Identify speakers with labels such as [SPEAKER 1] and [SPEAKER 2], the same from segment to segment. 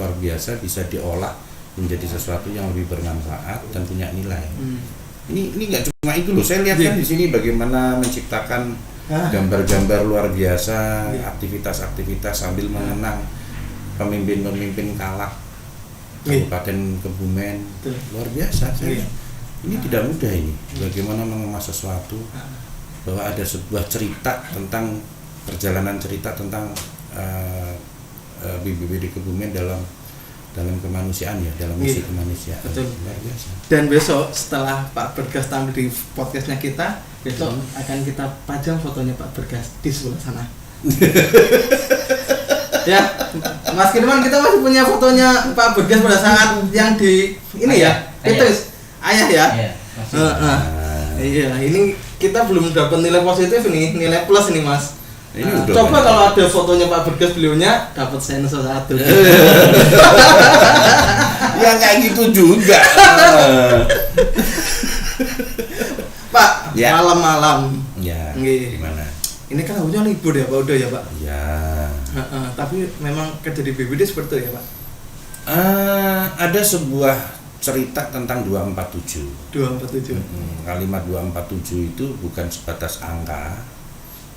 [SPEAKER 1] luar biasa bisa diolah menjadi sesuatu yang lebih bermanfaat dan punya nilai. Ini nggak cuma itu loh. Saya lihat kan di sini bagaimana menciptakan gambar-gambar luar biasa, aktivitas-aktivitas sambil mengenang pemimpin-pemimpin Kalak Kabupaten Kebumen. Luar biasa. Ini tidak mudah ini. Bagaimana mengemas sesuatu bahwa ada sebuah cerita tentang perjalanan cerita tentang BPBD Kebumen dalam kemanusiaan ya, dalam misi kemanusiaan.
[SPEAKER 2] Betul.
[SPEAKER 1] Luar biasa.
[SPEAKER 2] Dan besok setelah Pak Bergas tampil di podcastnya kita, besok akan kita pajang fotonya Pak Bergas di sebelah sana. Ya, Mas Kirman, kita masih punya fotonya Pak Bergas pada saat yang di ini ya, itu ayah ya. Iya, ini kita belum dapat nilai positif ini, nilai plus ini Mas. Coba kalau ada fotonya Pak Bergas beliaunya dapat sensor 1.
[SPEAKER 1] Ya nggak gitu juga.
[SPEAKER 2] Pak, malam-malam.
[SPEAKER 1] Ya. Gimana?
[SPEAKER 2] Ini kan harusnya libur ya Pak, udah ya Pak.
[SPEAKER 1] Ya.
[SPEAKER 2] Tapi memang kerja di BPBD seperti itu ya Pak.
[SPEAKER 1] Ada sebuah cerita tentang 247. Kalimat 247 itu bukan sebatas angka,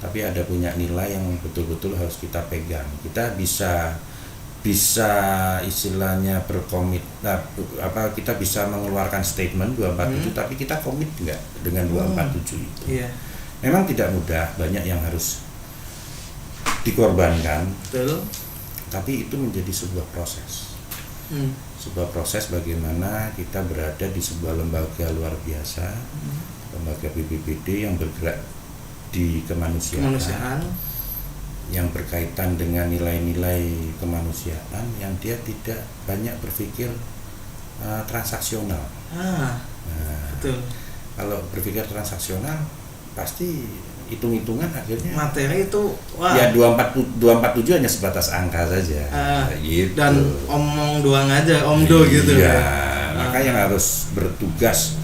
[SPEAKER 1] tapi ada punya nilai yang betul-betul harus kita pegang. Kita bisa istilahnya berkomit, kita bisa mengeluarkan statement 247, tapi kita komit enggak dengan 247 itu.
[SPEAKER 2] Iya.
[SPEAKER 1] Memang tidak mudah, banyak yang harus dikorbankan.
[SPEAKER 2] Betul.
[SPEAKER 1] Tapi itu menjadi sebuah proses. Sebuah proses bagaimana kita berada di sebuah lembaga luar biasa, lembaga BPBD yang bergerak di kemanusiaan, yang berkaitan dengan nilai-nilai kemanusiaan, yang dia tidak banyak berpikir transaksional.
[SPEAKER 2] Betul.
[SPEAKER 1] Kalau berpikir transaksional pasti hitung-hitungan akhirnya
[SPEAKER 2] materi itu
[SPEAKER 1] ya 247 hanya sebatas angka saja. Gitu.
[SPEAKER 2] Dan omong doang aja, omdo gitu
[SPEAKER 1] ya. Maka yang harus bertugas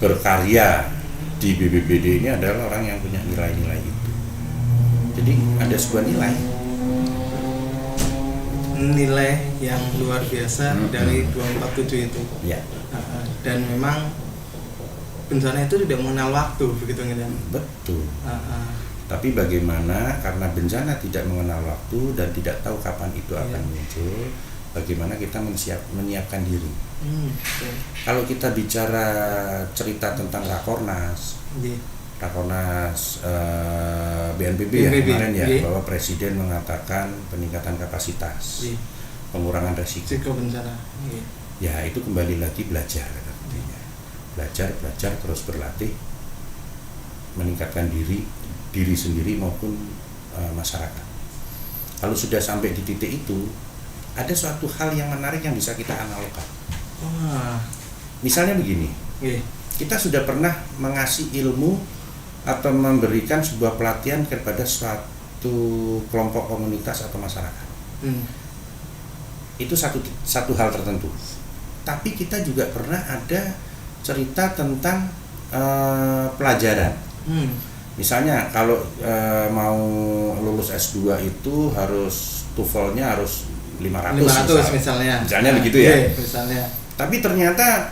[SPEAKER 1] berkarya di BPBD ini adalah orang yang punya nilai-nilai itu. Jadi ada sebuah
[SPEAKER 2] nilai yang luar biasa dari 247 itu.
[SPEAKER 1] Ya.
[SPEAKER 2] Dan memang bencana itu tidak mengenal waktu, begitu kan?
[SPEAKER 1] Betul. Tapi bagaimana karena bencana tidak mengenal waktu dan tidak tahu kapan itu akan muncul, bagaimana kita menyiapkan diri. Kalau kita bicara cerita tentang Rakornas BNPB ya kemarin ya, bahwa Presiden mengatakan peningkatan kapasitas, pengurangan resiko
[SPEAKER 2] bencana.
[SPEAKER 1] Ya itu kembali lagi belajar. Belajar terus berlatih, meningkatkan diri sendiri maupun masyarakat. Kalau sudah sampai di titik itu, ada suatu hal yang menarik yang bisa kita analogkan. Misalnya begini, kita sudah pernah mengasih ilmu atau memberikan sebuah pelatihan kepada suatu kelompok komunitas atau masyarakat. Itu satu hal tertentu. Tapi kita juga pernah ada cerita tentang pelajaran. Misalnya kalau mau lulus S2 itu harus TOEFL-nya harus 500 misalnya begitu ya.
[SPEAKER 2] Misalnya.
[SPEAKER 1] Tapi ternyata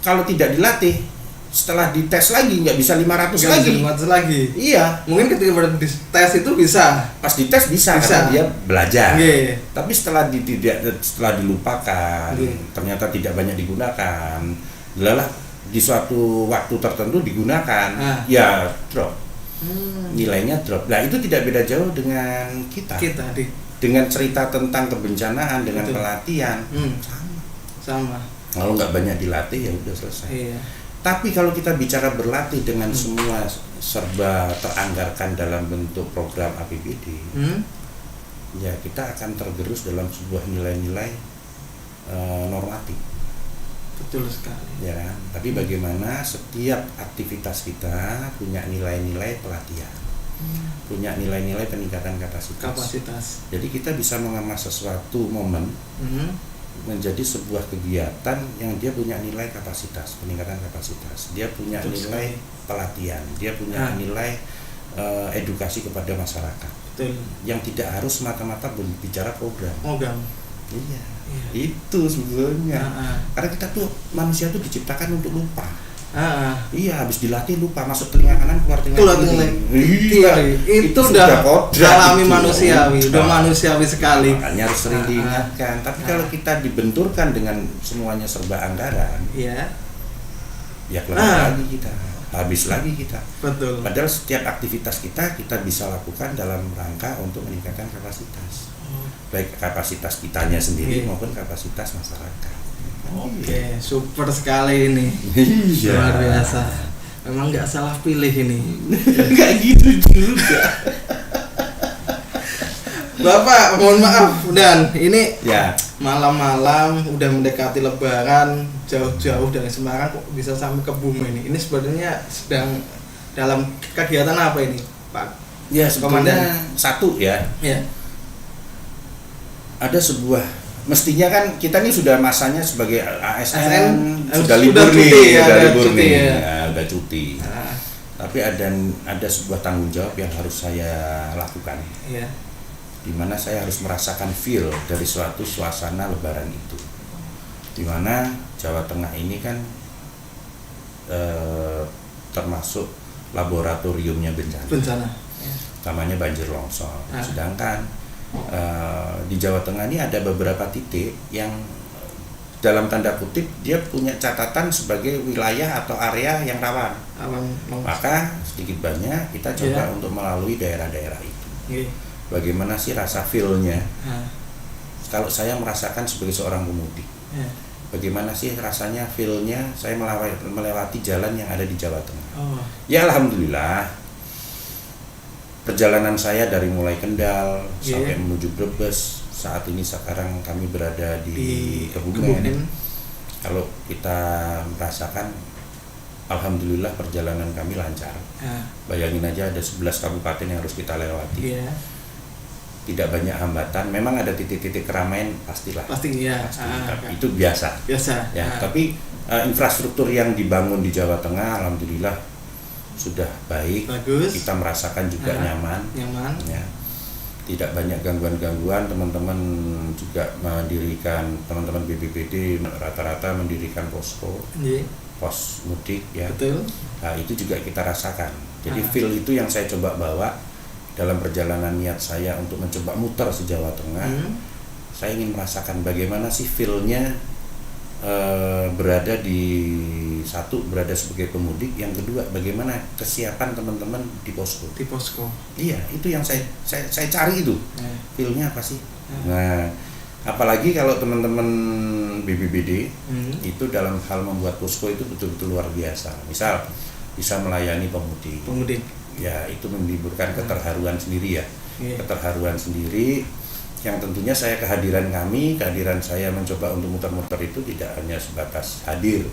[SPEAKER 1] kalau tidak dilatih, setelah dites lagi nggak bisa 500 lagi. Iya.
[SPEAKER 2] Mungkin ketika dites itu bisa.
[SPEAKER 1] Pas dites bisa. Karena dia belajar. Tapi setelah dilupakan, ternyata tidak banyak digunakan. Lelah di suatu waktu tertentu digunakan, ya drop, nilainya drop. Nah itu tidak beda jauh dengan kita dengan cerita tentang kebencanaan, dengan pelatihan,
[SPEAKER 2] sama.
[SPEAKER 1] Kalau nggak banyak dilatih ya udah selesai. Tapi kalau kita bicara berlatih dengan semua serba teranggarkan dalam bentuk program APBD, ya kita akan tergerus dalam sebuah nilai-nilai normatif.
[SPEAKER 2] Betul sekali.
[SPEAKER 1] Ya kan? Tapi bagaimana setiap aktivitas kita punya nilai-nilai pelatihan, punya nilai-nilai peningkatan kapasitas. Jadi kita bisa mengemas sesuatu momen menjadi sebuah kegiatan yang dia punya nilai kapasitas, peningkatan kapasitas. Dia punya nilai pelatihan, dia punya nilai edukasi kepada masyarakat. Yang tidak harus semata-mata berbicara program. Iya. Itu sebetulnya. Karena kita tuh manusia tuh diciptakan untuk lupa. Iya, habis dilatih lupa, masuk telinga kanan keluar telinga kiri. Iya,
[SPEAKER 2] itu udah alami manusiawi, udah manusiawi sekali.
[SPEAKER 1] Makanya harus sering diingatkan. Tapi kalau kita dibenturkan dengan semuanya serba anggaran, ya keluar lagi kita, habis lagi kita.
[SPEAKER 2] Betul.
[SPEAKER 1] Padahal setiap aktivitas kita bisa lakukan dalam rangka untuk meningkatkan kapasitas, baik kapasitas kitanya sendiri maupun kapasitas masyarakat.
[SPEAKER 2] Oke, super sekali ini. Luar biasa. Memang nggak salah pilih ini.
[SPEAKER 1] Nggak gitu juga.
[SPEAKER 2] Bapak, mohon maaf dan ini malam-malam udah mendekati Lebaran, jauh-jauh dari Semarang kok bisa sampai ke Bumen ini. Ini sebenarnya sedang dalam kegiatan apa ini, Pak?
[SPEAKER 1] Ya, sebenarnya satu ya. Ada sebuah, mestinya kan kita nih sudah masanya sebagai ASN sudah libur nih, udah cuti. Tapi ada sebuah tanggung jawab yang harus saya lakukan. Dimana saya harus merasakan feel dari suatu suasana Lebaran itu. Dimana Jawa Tengah ini kan termasuk laboratoriumnya bencana. Namanya banjir longsor. Sedangkan di Jawa Tengah ini ada beberapa titik yang dalam tanda kutip dia punya catatan sebagai wilayah atau area yang rawan. Maka sedikit banyak kita coba untuk melalui daerah-daerah itu. Bagaimana sih rasa feel-nya? Kalau saya merasakan sebagai seorang pemudik, bagaimana sih rasanya feel-nya saya melewati jalan yang ada di Jawa Tengah? Ya alhamdulillah. Perjalanan saya dari mulai Kendal sampai menuju Brebes, saat ini sekarang kami berada di Kebumen. Kalau kita merasakan, alhamdulillah perjalanan kami lancar. Bayangin aja ada 11 kabupaten yang harus kita lewati. Tidak banyak hambatan. Memang ada titik-titik keramaian pastilah. Pasti. Itu biasa. Tapi infrastruktur yang dibangun di Jawa Tengah, alhamdulillah sudah baik. Bagus. Kita merasakan juga nyaman. Ya. Tidak banyak gangguan-gangguan. Teman-teman juga mendirikan, teman-teman BPBD rata-rata mendirikan posko, pos mudik ya. Betul. Nah, itu juga kita rasakan. Jadi feel itu yang saya coba bawa dalam perjalanan niat saya untuk mencoba muter se-Jawa Tengah. Saya ingin merasakan bagaimana sih feel-nya berada sebagai pemudik, yang kedua bagaimana kesiapan teman-teman di posko. Iya, itu yang saya cari itu. Feel-nya apa sih? Nah, apalagi kalau teman-teman BPBD itu dalam hal membuat posko itu betul-betul luar biasa. Misal bisa melayani pemudik. Ya, itu menimbulkan keterharuan sendiri ya. Keterharuan sendiri yang tentunya kehadiran saya mencoba untuk muter-muter itu tidak hanya sebatas hadir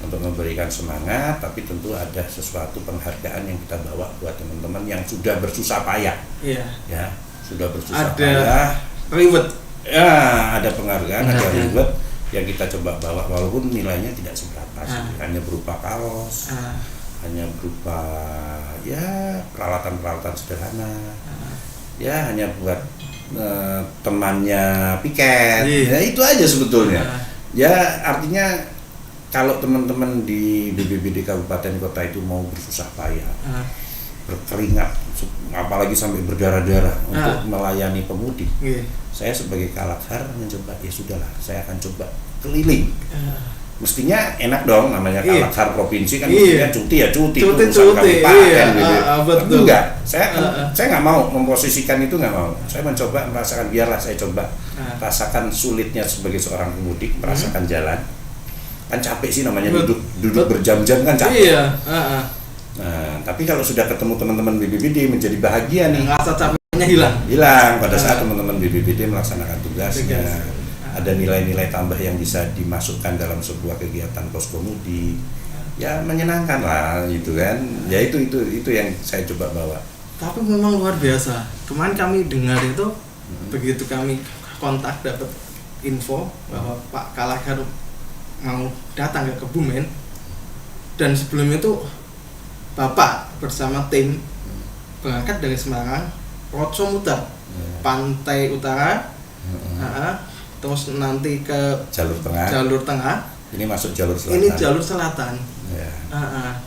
[SPEAKER 1] untuk memberikan semangat, tapi tentu ada sesuatu penghargaan yang kita bawa buat teman-teman yang sudah bersusah payah. Ya, sudah bersusah payah.
[SPEAKER 2] Reward.
[SPEAKER 1] Ya, ada penghargaan, ada reward yang kita coba bawa walaupun nilainya tidak seberapa, hanya berupa kaos, hanya berupa peralatan-peralatan sederhana. Ya, hanya buat temannya piket. Ya itu aja sebetulnya. Ya artinya kalau teman-teman di BPBD kabupaten kota itu mau bersusah payah, berkeringat, apalagi sampai berdarah-darah untuk melayani pemudik, saya sebagai Kalakhar mencoba, ya sudahlah, saya akan coba keliling. Mestinya enak dong, namanya Kalakhar provinsi kan, mestinya cuti urusan kabupaten gitu. Enggak, saya nggak mau memposisikan itu, nggak mau. Saya mencoba merasakan, biarlah saya coba rasakan sulitnya sebagai seorang pemudik, merasakan jalan. Kan capek sih namanya, duduk berjam-jam kan capek. Nah, tapi kalau sudah ketemu teman-teman BPBD menjadi bahagia nih.
[SPEAKER 2] Rasa capeknya
[SPEAKER 1] hilang pada saat teman-teman BPBD melaksanakan tugasnya. Ada nilai-nilai tambah yang bisa dimasukkan dalam sebuah kegiatan posko mudik, ya menyenangkan lah gitu kan. Ya itu yang saya coba bawa.
[SPEAKER 2] Tapi memang luar biasa. Kemarin kami dengar itu, begitu kami kontak dapat info bahwa Pak Kalakhar mau datang ke Kebumen, dan sebelum itu Bapak bersama tim berangkat dari Semarang, roadshow muter pantai utara, terus nanti ke
[SPEAKER 1] jalur tengah. Ini masuk jalur selatan.
[SPEAKER 2] Ini jalur selatan.
[SPEAKER 1] Ya.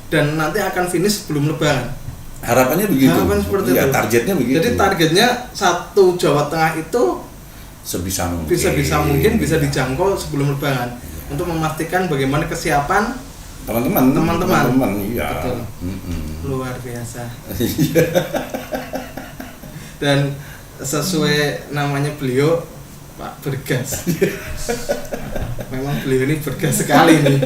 [SPEAKER 2] Dan nanti akan finish sebelum Lebaran.
[SPEAKER 1] Harapannya begitu.
[SPEAKER 2] Harapan seperti
[SPEAKER 1] ya,
[SPEAKER 2] itu.
[SPEAKER 1] targetnya begitu.
[SPEAKER 2] Jadi targetnya satu Jawa Tengah itu
[SPEAKER 1] sebisa mungkin
[SPEAKER 2] bisa dijangkau sebelum Lebaran. Untuk memastikan bagaimana kesiapan teman-teman.
[SPEAKER 1] Iya.
[SPEAKER 2] Betul. Luar biasa. Dan sesuai namanya beliau Pak Bergas. Memang beliau ini bergas sekali nih.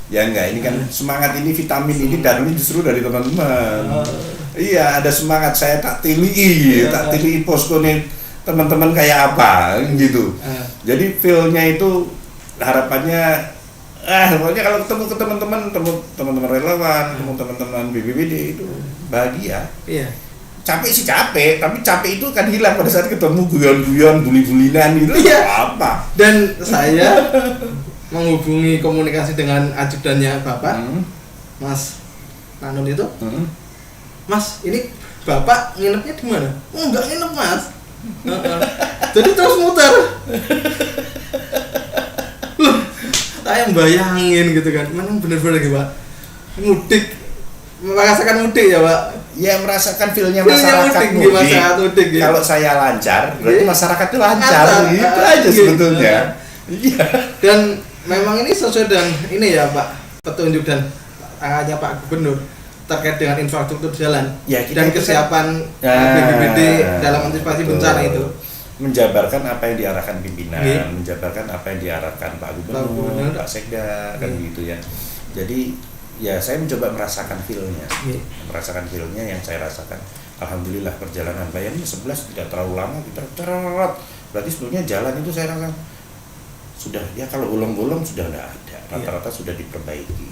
[SPEAKER 1] Ya enggak, ini kan semangat ini, vitamin ini dan ini justru dari teman-teman. Iya, ada semangat saya tak tilii posko nih teman-teman kayak apa gitu. Jadi feel-nya itu harapannya pokoknya kalau ketemu ke teman-teman relawan, teman-teman BPBD itu bahagia.
[SPEAKER 2] Iya.
[SPEAKER 1] Capek sih capek, tapi capek itu kan hilang pada saat ketemu guyon-guyon, buli-bulinan gitu.
[SPEAKER 2] Iya.
[SPEAKER 1] Apa?
[SPEAKER 2] Dan saya menghubungi komunikasi dengan ajudannya Bapak, Mas Nanun itu. Mas, ini Bapak nginepnya di mana? Oh, enggak nginep, Mas. Jadi terus muter. Loh, saya bayangin gitu kan, memang bener-bener gitu Pak. Mudik, merasakan mudik ya Pak.
[SPEAKER 1] Ya merasakan feelnya masyarakat
[SPEAKER 2] mudik.
[SPEAKER 1] Kalau saya lancar, berarti masyarakat itu lancar. Gitu aja sebetulnya. Iya.
[SPEAKER 2] Dan memang ini sesuai dengan ini ya Pak, petunjuk dan arahannya Pak Gubernur terkait dengan infrastruktur jalan
[SPEAKER 1] ya,
[SPEAKER 2] dan kesiapan BPBD dalam antisipasi bencana itu.
[SPEAKER 1] Menjabarkan apa yang diarahkan pimpinan, menjabarkan apa yang diarahkan Pak Gubernur, Pak Sekda, kan gitu ya. Jadi ya saya mencoba merasakan feel-nya, yang saya rasakan. Alhamdulillah perjalanan bayangnya 11 tidak terlalu lama, kita cerot. Berarti sebetulnya jalan itu saya rasa sudah ya kalau bolong-bolong sudah tidak ada, rata-rata sudah diperbaiki.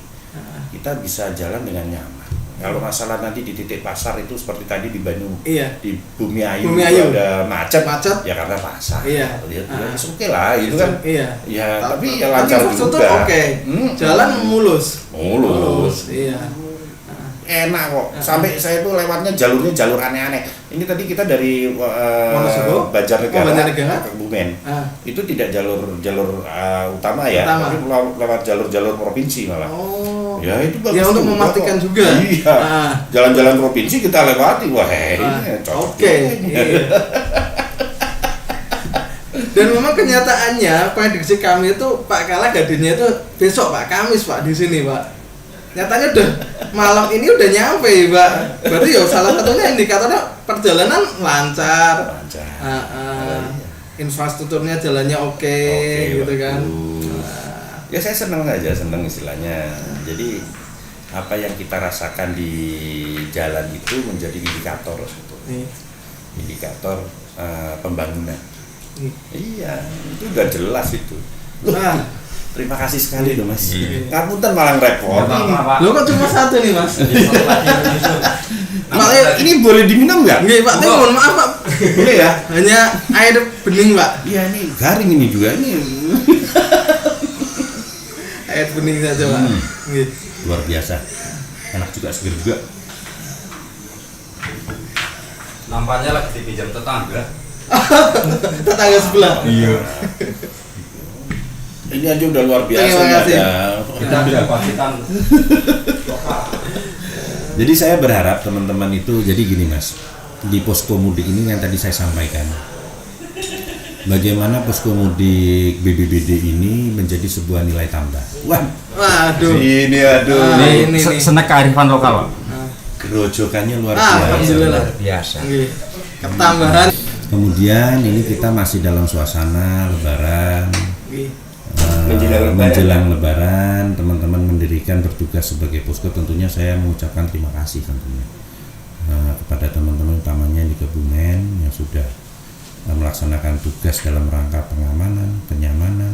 [SPEAKER 1] Kita bisa jalan dengan nyaman. Kalau masalah nanti di titik pasar itu seperti tadi di di Bumi Ayu ada macet ya karena pasar.
[SPEAKER 2] Iya.
[SPEAKER 1] Oke lah itu kan.
[SPEAKER 2] Iya.
[SPEAKER 1] Ya tapi ya lancar juga.
[SPEAKER 2] Oke. Jalan mulus. Iya.
[SPEAKER 1] Enak kok. Sampai saya tuh lewatnya jalur aneh-aneh. Ini tadi kita dari Banjarnegara ke Kebumen. Itu tidak jalur utama ya, tapi lewat jalur provinsi malah.
[SPEAKER 2] Oh.
[SPEAKER 1] Ya itu bagus.
[SPEAKER 2] Ya untuk memastikan juga.
[SPEAKER 1] Iya. Jalan-jalan provinsi kita lewati. Wah, ini cocok.
[SPEAKER 2] Oke. Iya. Dan memang kenyataannya prediksi kami itu Pak Kala hadirnya itu besok Pak, Kamis Pak di sini Pak. Nyatanya udah malam ini udah nyampe Pak. Berarti ya salah satunya indikatornya perjalanan lancar. Infrastrukturnya jalannya oke, gitu kan.
[SPEAKER 1] Ya saya senang istilahnya. Jadi apa yang kita rasakan di jalan itu menjadi indikator sebetulnya. Indikator pembangunan. Iya, itu udah jelas itu. Terima kasih sekali loh Mas. Ngapunten malah repot.
[SPEAKER 2] Lo kok cuma satu nih Mas?
[SPEAKER 1] Ini boleh diminum nggak?
[SPEAKER 2] Nggak Pak, mohon maaf Pak.
[SPEAKER 1] Boleh ya?
[SPEAKER 2] Hanya air bening Pak.
[SPEAKER 1] Iya ini garing ini juga nih.
[SPEAKER 2] Air bening saja Pak.
[SPEAKER 1] Luar biasa. Enak juga, seger juga.
[SPEAKER 3] Nampaknya lagi dipinjam tetangga.
[SPEAKER 2] Tetangga sebelah.
[SPEAKER 3] Iya.
[SPEAKER 1] Ini aja udah luar biasa.
[SPEAKER 2] Terima kasih.
[SPEAKER 3] Kita bisa pastikan.
[SPEAKER 1] Jadi saya berharap teman-teman itu, jadi gini Mas, di posko mudik ini yang tadi saya sampaikan, bagaimana posko mudik BPBD ini menjadi sebuah nilai tambah.
[SPEAKER 2] Waduh.
[SPEAKER 1] Ini
[SPEAKER 3] Senek kearifan lokal Pak.
[SPEAKER 1] Gerojokannya luar biasa.
[SPEAKER 2] Luar
[SPEAKER 3] biasa.
[SPEAKER 2] Ketambahan.
[SPEAKER 1] Kemudian ini kita masih dalam suasana Lebaran. Menjelang Lebaran, teman-teman mendirikan bertugas sebagai posko. Tentunya saya mengucapkan terima kasih tentunya kepada teman-teman utamanya di Kebumen yang sudah melaksanakan tugas dalam rangka pengamanan, kenyamanan,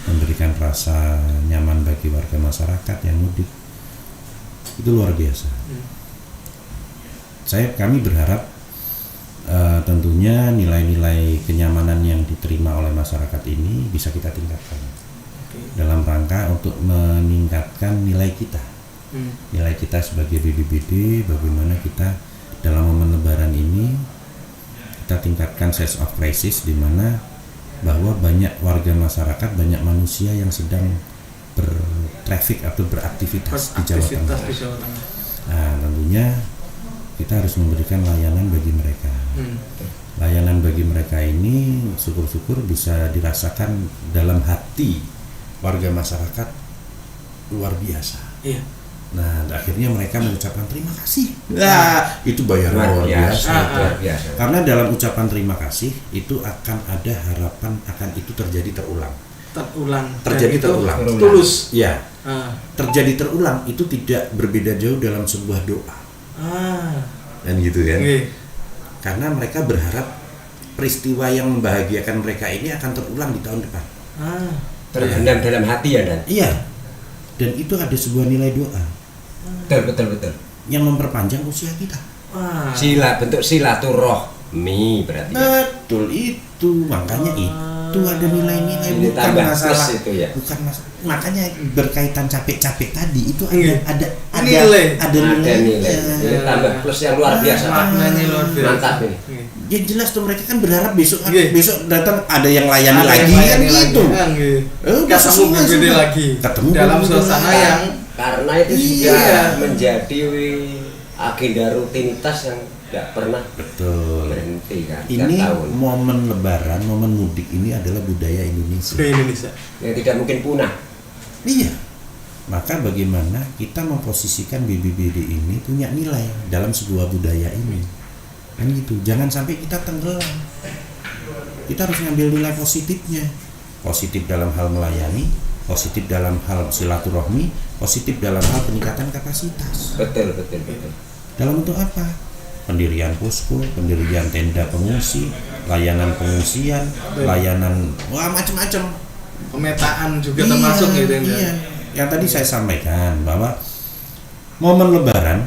[SPEAKER 1] memberikan rasa nyaman bagi warga masyarakat yang mudik. Itu luar biasa. Kami berharap tentunya nilai-nilai kenyamanan yang diterima oleh masyarakat ini bisa kita tingkatkan dalam rangka untuk meningkatkan nilai kita sebagai BPBD. Bagaimana kita dalam momen Lebaran ini kita tingkatkan sense of crisis, di mana bahwa banyak warga masyarakat, banyak manusia yang sedang bertrafik atau beraktivitas di Jawa Tengah. Nah, tentunya kita harus memberikan layanan bagi mereka. Layanan bagi mereka ini syukur-syukur bisa dirasakan dalam hati warga masyarakat luar biasa.
[SPEAKER 2] Iya.
[SPEAKER 1] Nah, akhirnya mereka mengucapkan terima kasih. Nah, itu bayaran luar biasa.
[SPEAKER 3] Luar biasa.
[SPEAKER 1] Karena dalam ucapan terima kasih itu akan ada harapan akan itu terjadi terulang. Terjadi terulang.
[SPEAKER 2] Tulus.
[SPEAKER 1] Ya. Terjadi terulang itu tidak berbeda jauh dalam sebuah doa. Dan gitu kan. Karena mereka berharap peristiwa yang membahagiakan mereka ini akan terulang di tahun depan.
[SPEAKER 4] Terpendam dalam hati ya, Dan?
[SPEAKER 1] Iya. Dan itu ada sebuah nilai doa.
[SPEAKER 4] Betul.
[SPEAKER 1] Yang memperpanjang usia kita.
[SPEAKER 4] Bentuk silaturahmi berarti.
[SPEAKER 1] Betul itu, makanya itu ada nilai-nilai,
[SPEAKER 4] Ini
[SPEAKER 1] bukan
[SPEAKER 4] tambah
[SPEAKER 1] masalah
[SPEAKER 4] plus itu ya.
[SPEAKER 1] bukan masalah. Makanya berkaitan capek-capek tadi itu ada
[SPEAKER 2] nilai.
[SPEAKER 4] Ini tambah plus yang luar biasa.
[SPEAKER 2] Maknanya luar biasa.
[SPEAKER 4] Mantap ini.
[SPEAKER 1] Ya jelas tuh mereka kan berharap besok
[SPEAKER 2] Iya.
[SPEAKER 1] datang ada yang layani
[SPEAKER 2] Ada
[SPEAKER 1] lagi
[SPEAKER 2] yang
[SPEAKER 1] kan
[SPEAKER 2] layani
[SPEAKER 1] gitu.
[SPEAKER 2] Ketemu
[SPEAKER 1] sesuai,
[SPEAKER 2] BPD
[SPEAKER 1] sudah.
[SPEAKER 2] lagi.
[SPEAKER 1] Ketemu
[SPEAKER 2] dalam
[SPEAKER 1] BPD
[SPEAKER 2] suasana
[SPEAKER 1] lagi.
[SPEAKER 2] yang
[SPEAKER 4] Karena itu sudah menjadi agenda rutinitas yang tidak pernah
[SPEAKER 1] Betul.
[SPEAKER 4] berhenti kan.
[SPEAKER 1] Ini
[SPEAKER 4] tiap tahun.
[SPEAKER 1] momen lebaran, momen mudik ini adalah budaya Indonesia.
[SPEAKER 2] ke Indonesia.
[SPEAKER 4] Yang tidak mungkin punah.
[SPEAKER 1] Iya. Maka bagaimana kita memposisikan BPBD ini punya nilai dalam sebuah budaya ini. Kan gitu. Jangan sampai kita tenggelam. Kita harus ngambil nilai positifnya. Positif dalam hal melayani, positif dalam hal silaturahmi, positif dalam hal peningkatan kapasitas.
[SPEAKER 4] Betul.
[SPEAKER 1] Dalam bentuk apa? Pendirian posko, pendirian tenda pengungsi, layanan pengungsian, layanan macam-macam.
[SPEAKER 2] Pemetaan juga termasuk gitu ya.
[SPEAKER 1] Iya. Yang tadi saya sampaikan bahwa momen Lebaran,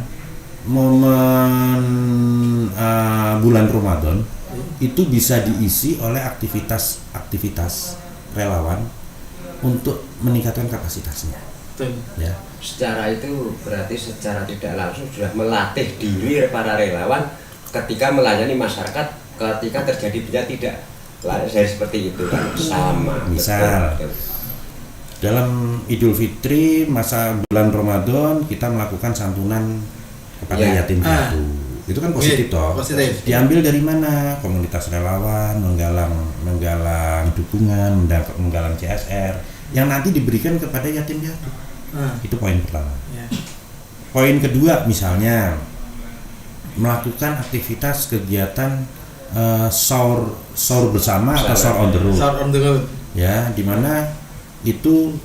[SPEAKER 1] momen bulan Ramadan itu bisa diisi oleh aktivitas relawan untuk meningkatkan kapasitasnya.
[SPEAKER 2] Betul.
[SPEAKER 1] Ya.
[SPEAKER 4] Secara itu berarti secara tidak langsung sudah melatih diri para relawan ketika melayani masyarakat ketika terjadi bencana tidak seperti itu kan sama.
[SPEAKER 1] Misal
[SPEAKER 4] betul.
[SPEAKER 1] Dalam Idul Fitri masa bulan Ramadan kita melakukan santunan kepada yatim piatu. Itu kan positif toh.
[SPEAKER 2] Positif.
[SPEAKER 1] Diambil dari mana? Komunitas relawan menggalang dukungan, menggalang CSR yang nanti diberikan kepada yatim piatu. Itu poin pertama. Poin kedua misalnya melakukan aktivitas kegiatan sahur bersama atau sahur on the road.
[SPEAKER 2] Sahur on the road.
[SPEAKER 1] Ya, di mana itu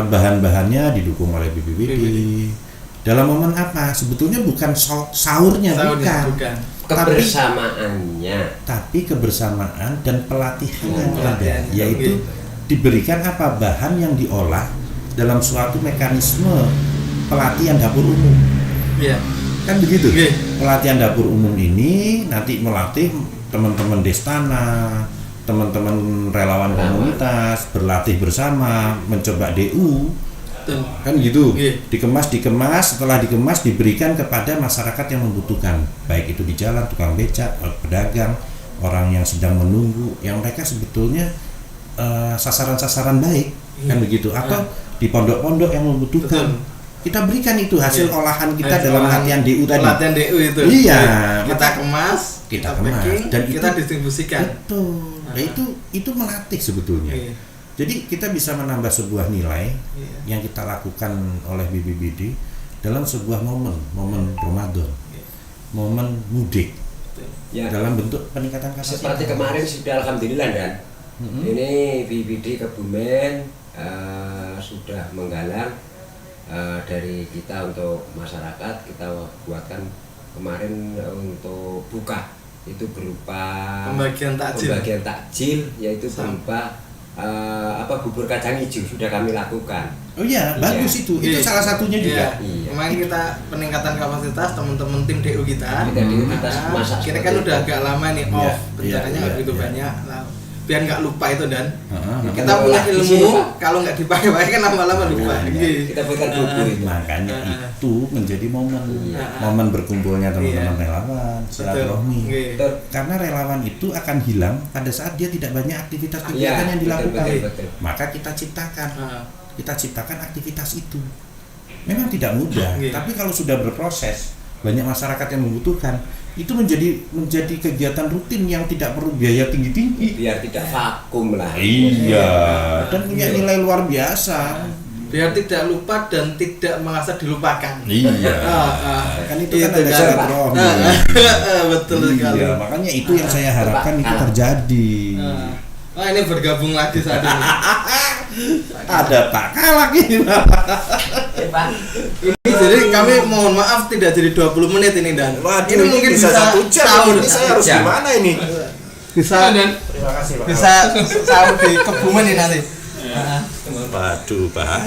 [SPEAKER 1] bahan-bahannya didukung oleh BPBD. Dalam momen apa? Sebetulnya bukan sahurnya, bukan.
[SPEAKER 4] Kebersamaannya.
[SPEAKER 1] Tapi kebersamaan dan pelatihan yang ada, yaitu diberikan apa? Bahan yang diolah dalam suatu mekanisme pelatihan dapur umum.
[SPEAKER 2] Iya.
[SPEAKER 1] Kan begitu?
[SPEAKER 2] Iya.
[SPEAKER 1] Pelatihan dapur umum ini nanti melatih teman-teman destana, teman-teman relawan komunitas berlatih bersama, mencoba DU. Kan gitu. Dikemas, setelah dikemas diberikan kepada masyarakat yang membutuhkan, baik itu di jalan, tukang becak, pedagang, orang yang sedang menunggu, yang mereka sebetulnya sasaran-sasaran baik, kan begitu, atau di pondok-pondok yang membutuhkan. Kita berikan itu hasil olahan kita dalam latihan DU tadi.
[SPEAKER 2] Latihan DU itu.
[SPEAKER 1] Iya,
[SPEAKER 2] kita kemas, packing,
[SPEAKER 1] dan
[SPEAKER 2] kita
[SPEAKER 1] itu
[SPEAKER 2] distribusikan.
[SPEAKER 1] Betul. Nah, itu melatih sebetulnya. Jadi kita bisa menambah sebuah nilai yang kita lakukan oleh BPBD dalam sebuah momen Ramadan, momen mudik, dalam bentuk peningkatan kapasitas.
[SPEAKER 4] Seperti kemarin sudah alhamdulillah Dan. Ini BPBD Kebumen sudah menggalang dari kita untuk masyarakat, kita buatkan kemarin untuk buka itu berupa
[SPEAKER 2] pembagian
[SPEAKER 4] takjil yaitu berupa bubur kacang hijau sudah kami lakukan.
[SPEAKER 1] Oh iya, bagus itu salah satunya juga.
[SPEAKER 2] Kemarin kita peningkatan kapasitas teman-teman tim DU kita.
[SPEAKER 4] Kita masak.
[SPEAKER 2] Kita kan udah agak lama nih off, bencananya nggak begitu banyak. biar nggak lupa itu dan kita
[SPEAKER 4] Kalau
[SPEAKER 2] punya
[SPEAKER 4] lagi
[SPEAKER 2] ilmu
[SPEAKER 4] sih, Pak.
[SPEAKER 2] kalau nggak dipakai-pakai kan lama-lama lupa.
[SPEAKER 4] Kita bukan buku itu.
[SPEAKER 1] Makanya itu menjadi momen berkumpulnya teman-teman relawan, silaturahmi.
[SPEAKER 4] Betul.
[SPEAKER 1] Karena relawan itu akan hilang pada saat dia tidak banyak aktivitas
[SPEAKER 4] Iya,
[SPEAKER 1] kegiatan yang dilakukan.
[SPEAKER 4] betul.
[SPEAKER 1] Maka kita ciptakan aktivitas itu. Memang tidak mudah, tapi kalau sudah berproses, banyak masyarakat yang membutuhkan, itu menjadi kegiatan rutin yang tidak perlu biaya tinggi-tinggi.
[SPEAKER 4] Biar tidak vakum lah.
[SPEAKER 1] Iya, dan punya nilai luar biasa.
[SPEAKER 2] Biar tidak lupa dan tidak merasa dilupakan.
[SPEAKER 1] Iya. Kan itu kan ada
[SPEAKER 2] kan.
[SPEAKER 1] silaturahmi.
[SPEAKER 2] Betul sekali.
[SPEAKER 1] Iya, makanya itu yang saya harapkan itu terjadi.
[SPEAKER 2] Wah, ini bergabung lagi saat ini.
[SPEAKER 1] Ada Pak Kalak ini.
[SPEAKER 4] Pak.
[SPEAKER 2] Ini jadi kami mohon maaf tidak jadi 20 menit ini dan.
[SPEAKER 1] Waduh,
[SPEAKER 2] ini mungkin bisa
[SPEAKER 1] 1 jam.
[SPEAKER 2] sahur.
[SPEAKER 1] Ini saya harus gimana ini?
[SPEAKER 2] Bisa
[SPEAKER 1] Terima kasih Pak.
[SPEAKER 2] bisa sahur di Kebumen ini nanti.
[SPEAKER 1] Waduh, Pak.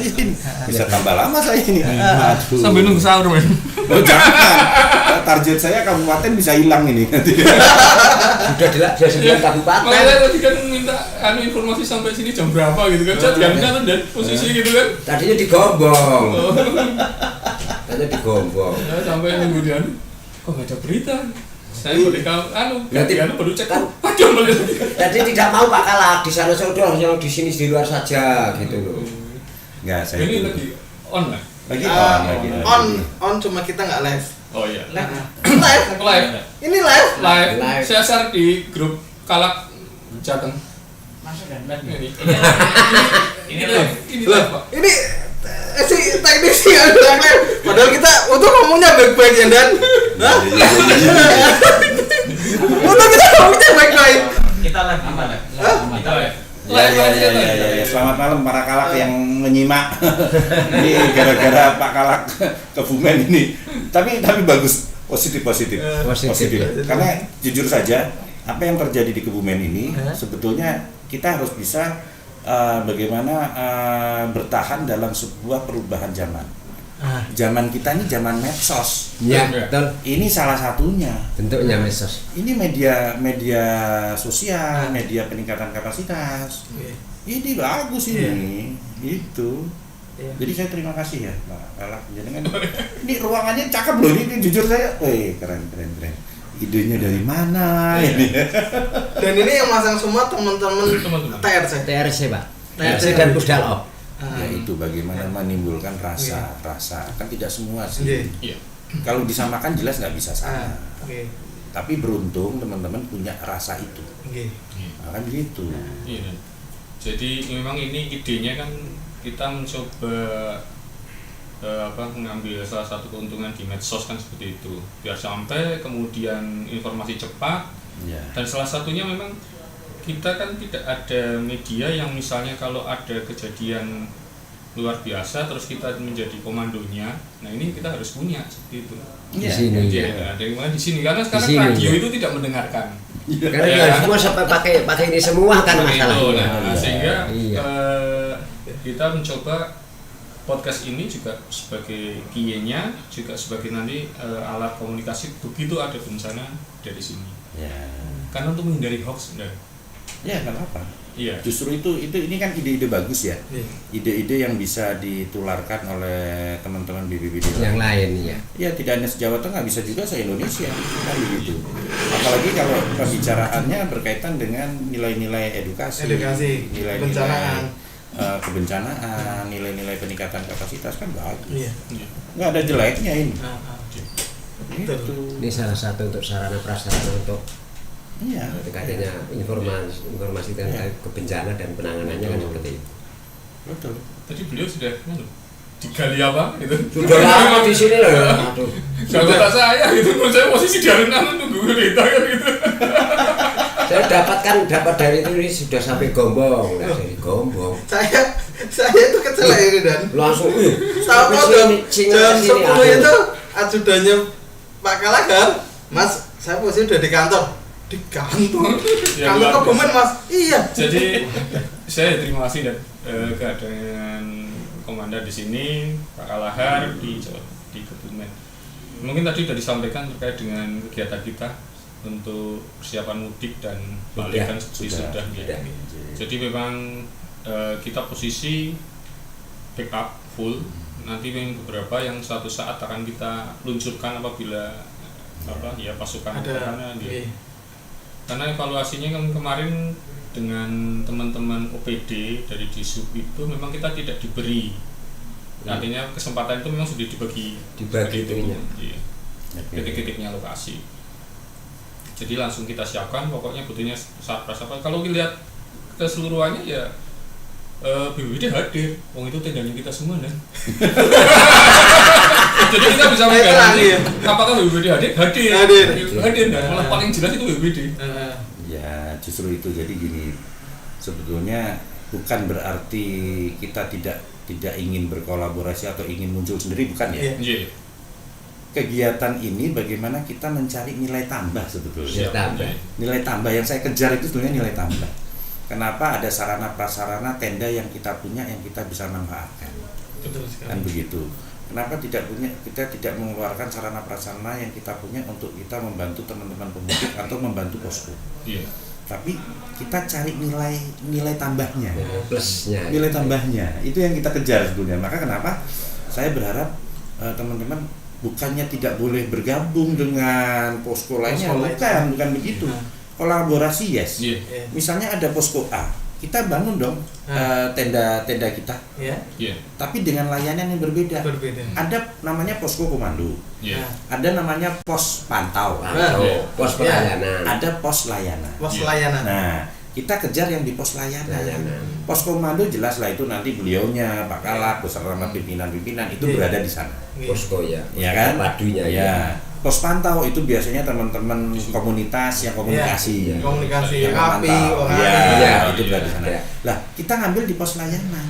[SPEAKER 1] Bisa tambah lama saya ini. Waduh.
[SPEAKER 3] Sambil nunggu sahur, men.
[SPEAKER 1] Oh, jangan. Target saya kabupaten bisa hilang ini.
[SPEAKER 4] Sudah 9 kabupaten.
[SPEAKER 5] Makanya tadi kan minta informasi sampai sini jam berapa gitu kan. Jadinya tuh dan posisi gitu kan.
[SPEAKER 4] Tadinya digombong. Tadinya digombong.
[SPEAKER 5] Ya sampai kemudian kok enggak ada berita. Saya baru cek
[SPEAKER 4] kan. Tadi tidak mau Pak Kalak di sana sudah yang di sini di luar saja gitu loh.
[SPEAKER 1] Enggak, saya
[SPEAKER 5] ini
[SPEAKER 1] dulu.
[SPEAKER 5] lagi on lah.
[SPEAKER 1] Lagi
[SPEAKER 2] On cuma kita nggak live.
[SPEAKER 5] Oh iya.
[SPEAKER 2] Live. Ini live.
[SPEAKER 5] Live.
[SPEAKER 4] Live.
[SPEAKER 5] Saya share di grup Kalak Jateng.
[SPEAKER 6] Masuk dan live.
[SPEAKER 5] Ini live, Pak.
[SPEAKER 2] Ini si teknisi yang bilang live. Padahal kita untuk ngomongnya baik-baik ya dan. Untuk kita ngomongnya baik-baik.
[SPEAKER 6] Kita live gimana? Kita live.
[SPEAKER 1] Ya. Selamat malam para Kalak yang menyimak. Ini gara-gara Pak Kalak Kebumen ini. Tapi bagus, positif. Karena jujur saja, apa yang terjadi di Kebumen ini sebetulnya kita harus bisa bagaimana bertahan dalam sebuah perubahan zaman. Zaman kita ini zaman medsos.
[SPEAKER 4] Ya, betul.
[SPEAKER 1] Ini salah satunya.
[SPEAKER 4] Bentuknya medsos.
[SPEAKER 1] Ini media sosial, media peningkatan kapasitas. Ini bagus ini. Itu. Jadi saya terima kasih ya, Pak Kalak. Ini ruangannya cakep loh ini jujur saya. Keren. Idenya dari mana ini?
[SPEAKER 2] Dan ini yang masang semua teman-teman
[SPEAKER 4] TRC, Pak. TRC dan Pusdalop.
[SPEAKER 1] Ya itu bagaimana menimbulkan rasa kan tidak semua sih.
[SPEAKER 5] Iya.
[SPEAKER 1] Kalau disamakan jelas nggak bisa sama. Tapi beruntung teman-teman punya rasa itu. Kan begitu.
[SPEAKER 5] Iya. Jadi memang ini idenya kan kita mencoba mengambil salah satu keuntungan di medsos kan seperti itu. Biar sampai kemudian informasi cepat.
[SPEAKER 1] Ya.
[SPEAKER 5] Dan salah satunya memang kita kan tidak ada media yang misalnya kalau ada kejadian luar biasa terus kita menjadi komandonya. Nah ini kita harus punya seperti itu.
[SPEAKER 4] Di sini.
[SPEAKER 5] Ya, dari mana di sini karena sekarang
[SPEAKER 4] sini,
[SPEAKER 5] radio
[SPEAKER 4] ya.
[SPEAKER 5] itu tidak mendengarkan.
[SPEAKER 4] Karena semua sampai pakai ini semua kan masalahnya.
[SPEAKER 5] Sehingga kita mencoba podcast ini juga sebagai kienya juga sebagai nanti alat komunikasi begitu ada bencana dari sini.
[SPEAKER 1] Ya.
[SPEAKER 5] Karena untuk menghindari hoax
[SPEAKER 1] Ya nggak apa-apa.
[SPEAKER 5] Iya.
[SPEAKER 1] Justru ini kan ide-ide bagus ya. Ide-ide yang bisa ditularkan oleh teman-teman BPBD
[SPEAKER 4] yang lain ya.
[SPEAKER 1] Ya tidak hanya se-Jawa Tengah, bisa juga se-Indonesia kan begitu. Apalagi kalau pembicaraannya berkaitan dengan nilai-nilai edukasi, nilai-nilai kebencanaan, nilai-nilai peningkatan kapasitas kan bagus. Nggak ada jeleknya ini.
[SPEAKER 4] Ini salah satu untuk sarana prasarana untuk katanya informasi tentang kebencanaan dan penanganannya kan seperti itu.
[SPEAKER 1] Betul.
[SPEAKER 5] Tadi beliau sudah digali apa gitu.
[SPEAKER 4] Sudah lama di sini loh. Aduh.
[SPEAKER 5] Kalau saya gitu, saya posisi di alun-alun nunggu berita kan gitu.
[SPEAKER 4] Saya dapat dari itu ini sudah sampai Gombong, dari Gombong.
[SPEAKER 2] Saya itu kecil ini dan
[SPEAKER 4] langsung
[SPEAKER 2] jam 10 itu ajudannya Pak Kalak kan, Mas, saya posisi udah di kantor. Kantor Kebumen Mas. Iya.
[SPEAKER 5] Jadi saya terima kasih dan kehadiran komandan di sini Pak Kalahar di Kebumen. Mungkin tadi sudah disampaikan terkait dengan kegiatan kita untuk persiapan mudik dan balik kan sudah. Jadi memang kita posisi backup full. Nanti memang beberapa yang suatu saat akan kita luncurkan apabila pasukan
[SPEAKER 2] ada.
[SPEAKER 5] Karena evaluasinya kan kemarin dengan teman-teman OPD dari Disub itu memang kita tidak diberi. Artinya kesempatan itu memang sudah dibagi
[SPEAKER 4] itunya.
[SPEAKER 5] Iya. Titik-titiknya lokasi. Jadi langsung kita siapkan, pokoknya butuhnya Satpras apa. Kalau lihat keseluruhannya ya BPBD hadir, itu tendanya kita semua kan. Jadi kita bisa mengganti apakah BPBD hadir dan malah paling jelas itu BPBD.
[SPEAKER 1] Ya justru itu, jadi gini, sebetulnya bukan berarti kita tidak ingin berkolaborasi atau ingin muncul sendiri, bukan ya. Kegiatan ini bagaimana kita mencari nilai tambah sebetulnya. Nilai tambah yang saya kejar itu sebetulnya nilai tambah. Kenapa ada sarana prasarana tenda yang kita punya yang kita bisa manfaatkan.
[SPEAKER 2] Betul sekali.
[SPEAKER 1] Kan begitu. Kenapa kita tidak mengeluarkan sarana prasarana yang kita punya untuk kita membantu teman-teman pemudik atau membantu posko.
[SPEAKER 5] Iya.
[SPEAKER 1] Tapi kita cari nilai tambahnya.
[SPEAKER 4] Plusnya.
[SPEAKER 1] Nilai tambahnya itu yang kita kejar sebetulnya. Maka kenapa saya berharap teman-teman bukannya tidak boleh bergabung dengan posko lainnya, bukan begitu. Kolaborasi yes. Misalnya ada posko A, kita bangun dong tenda kita. Tapi dengan layanan yang berbeda. Ada namanya posko komando. Ada namanya pos pantau.
[SPEAKER 4] Pos pelayanan.
[SPEAKER 1] Ada pos layanan. Nah, kita kejar yang di pos layanan. Pos komando jelas lah, itu nanti beliaunya Pak Kalak beserta pimpinan-pimpinan itu berada di sana.
[SPEAKER 4] Posko ya
[SPEAKER 1] kan?
[SPEAKER 4] Padunya
[SPEAKER 1] ya. Pos pantau itu biasanya teman-teman komunitas yang komunikasi.
[SPEAKER 2] Komunikasi api,
[SPEAKER 1] itu berada di sana. Lah, kita ngambil di pos layanan.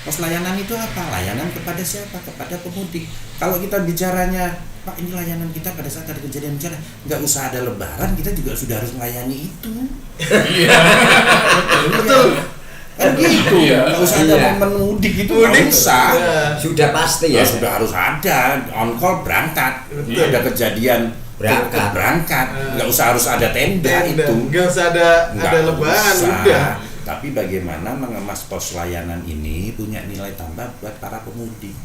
[SPEAKER 1] Pos layanan itu apa? Layanan kepada siapa? Kepada pemudik. Kalau kita bicaranya, Pak, ini layanan kita pada saat ada kejadian bencana, nggak usah ada lebaran, kita juga sudah harus melayani itu. Iya. Betul. Kan gitu. Nggak usah ada momen mudik itu, nggak usah.
[SPEAKER 4] Sudah pasti ya.
[SPEAKER 1] Sudah harus ada on call berangkat. Ada kejadian berangkat. Nggak usah harus ada tenda itu.
[SPEAKER 2] Nggak usah ada lebaran, udah.
[SPEAKER 1] Tapi bagaimana mengemas pos layanan ini punya nilai tambah buat para pemudik.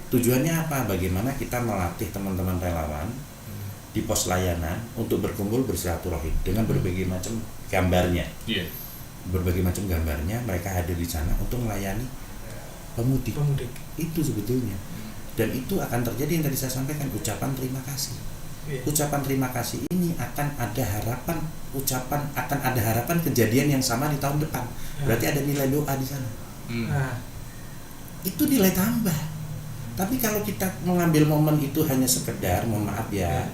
[SPEAKER 1] Tujuannya apa? Bagaimana kita melatih teman-teman relawan di pos layanan untuk berkumpul bersilaturahim dengan berbagai macam gambarnya. Berbagai macam gambarnya mereka hadir di sana untuk melayani pemudik. Itu sebetulnya. Dan itu akan terjadi yang tadi saya sampaikan, ucapan terima kasih. Ucapan terima kasih ini akan ada harapan kejadian yang sama di tahun depan. Berarti ada nilai doa di sana. Itu nilai tambah. Tapi kalau kita mengambil momen itu hanya sekedar, mohon maaf ya,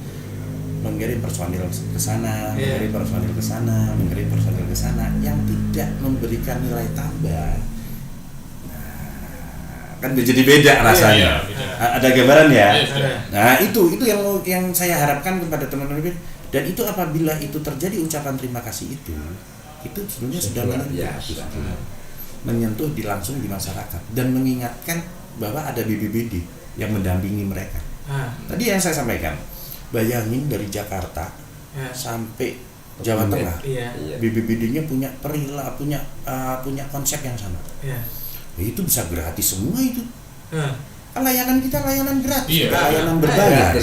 [SPEAKER 1] mengirim personil ke sana, mengirim personil ke sana yang tidak memberikan nilai tambah. Nah, kan jadi beda rasanya. Ada gambaran ya. Nah, itu yang saya harapkan kepada teman-teman. Dan itu apabila itu terjadi ucapan terima kasih itu sebenarnya sudah menyentuh langsung di masyarakat dan mengingatkan bahwa ada BPBD yang mendampingi mereka. Tadi yang saya sampaikan, bayangin dari Jakarta sampai Jawa Tengah, BPBD-nya punya punya konsep yang sama. Itu bisa gratis semua itu. Layanan kita layanan gratis, layanan berbayar,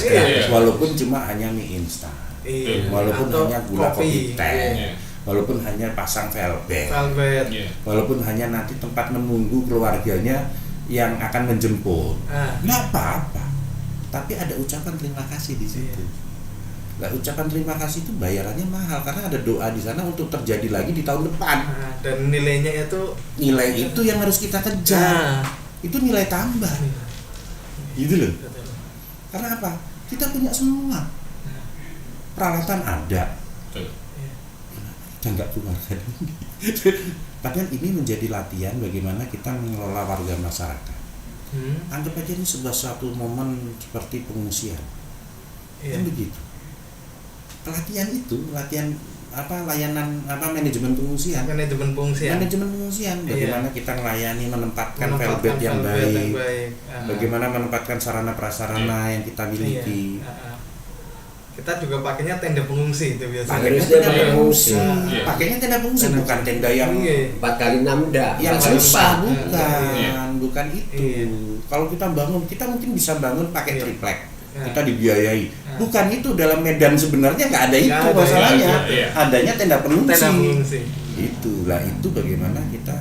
[SPEAKER 1] walaupun cuma hanya mie instan, walaupun hanya gula kopi teh, walaupun hanya pasang velvet, walaupun hanya nanti tempat menunggu keluarganya yang akan menjemput, nggak apa-apa. Tapi ada ucapan terima kasih di situ. Nah, ucapan terima kasih itu bayarannya mahal karena ada doa di sana untuk terjadi lagi di tahun depan.
[SPEAKER 2] Dan nilainya
[SPEAKER 1] itu yang harus kita kejar. Itu nilai tambah. Gitu loh. Karena apa? Kita punya semua. Peralatan ada. Kita nggak keluarkan ini. Padahal ini menjadi latihan bagaimana kita mengelola warga masyarakat. Anggap aja ini suatu momen seperti pengungsian. Kan begitu. Pelatihan itu, manajemen pengungsian. Bagaimana kita melayani, menempatkan velvet yang baik. Bagaimana menempatkan sarana prasarana yang kita miliki.
[SPEAKER 2] kita juga pakainya tenda pengungsi itu biasanya.
[SPEAKER 1] Pakainya
[SPEAKER 4] Harusnya
[SPEAKER 1] tenda pengungsi.
[SPEAKER 5] Iya.
[SPEAKER 1] Pakainya tenda pengungsi, bukan tenda yang
[SPEAKER 4] 4x6 enggak,
[SPEAKER 1] yang
[SPEAKER 4] 4x4.
[SPEAKER 1] susah,
[SPEAKER 5] Iya.
[SPEAKER 1] bukan itu.
[SPEAKER 2] Iya.
[SPEAKER 1] Kalau kita bangun, kita mungkin bisa bangun pakai
[SPEAKER 2] Iya.
[SPEAKER 1] triplek.
[SPEAKER 2] Iya.
[SPEAKER 1] Kita dibiayai.
[SPEAKER 2] Iya.
[SPEAKER 1] Bukan itu, dalam medan sebenarnya nggak ada itu
[SPEAKER 2] Nggak ada,
[SPEAKER 1] masalahnya.
[SPEAKER 5] iya.
[SPEAKER 1] Adanya tenda pengungsi.
[SPEAKER 2] Tenda pengungsi.
[SPEAKER 1] Itulah itu bagaimana kita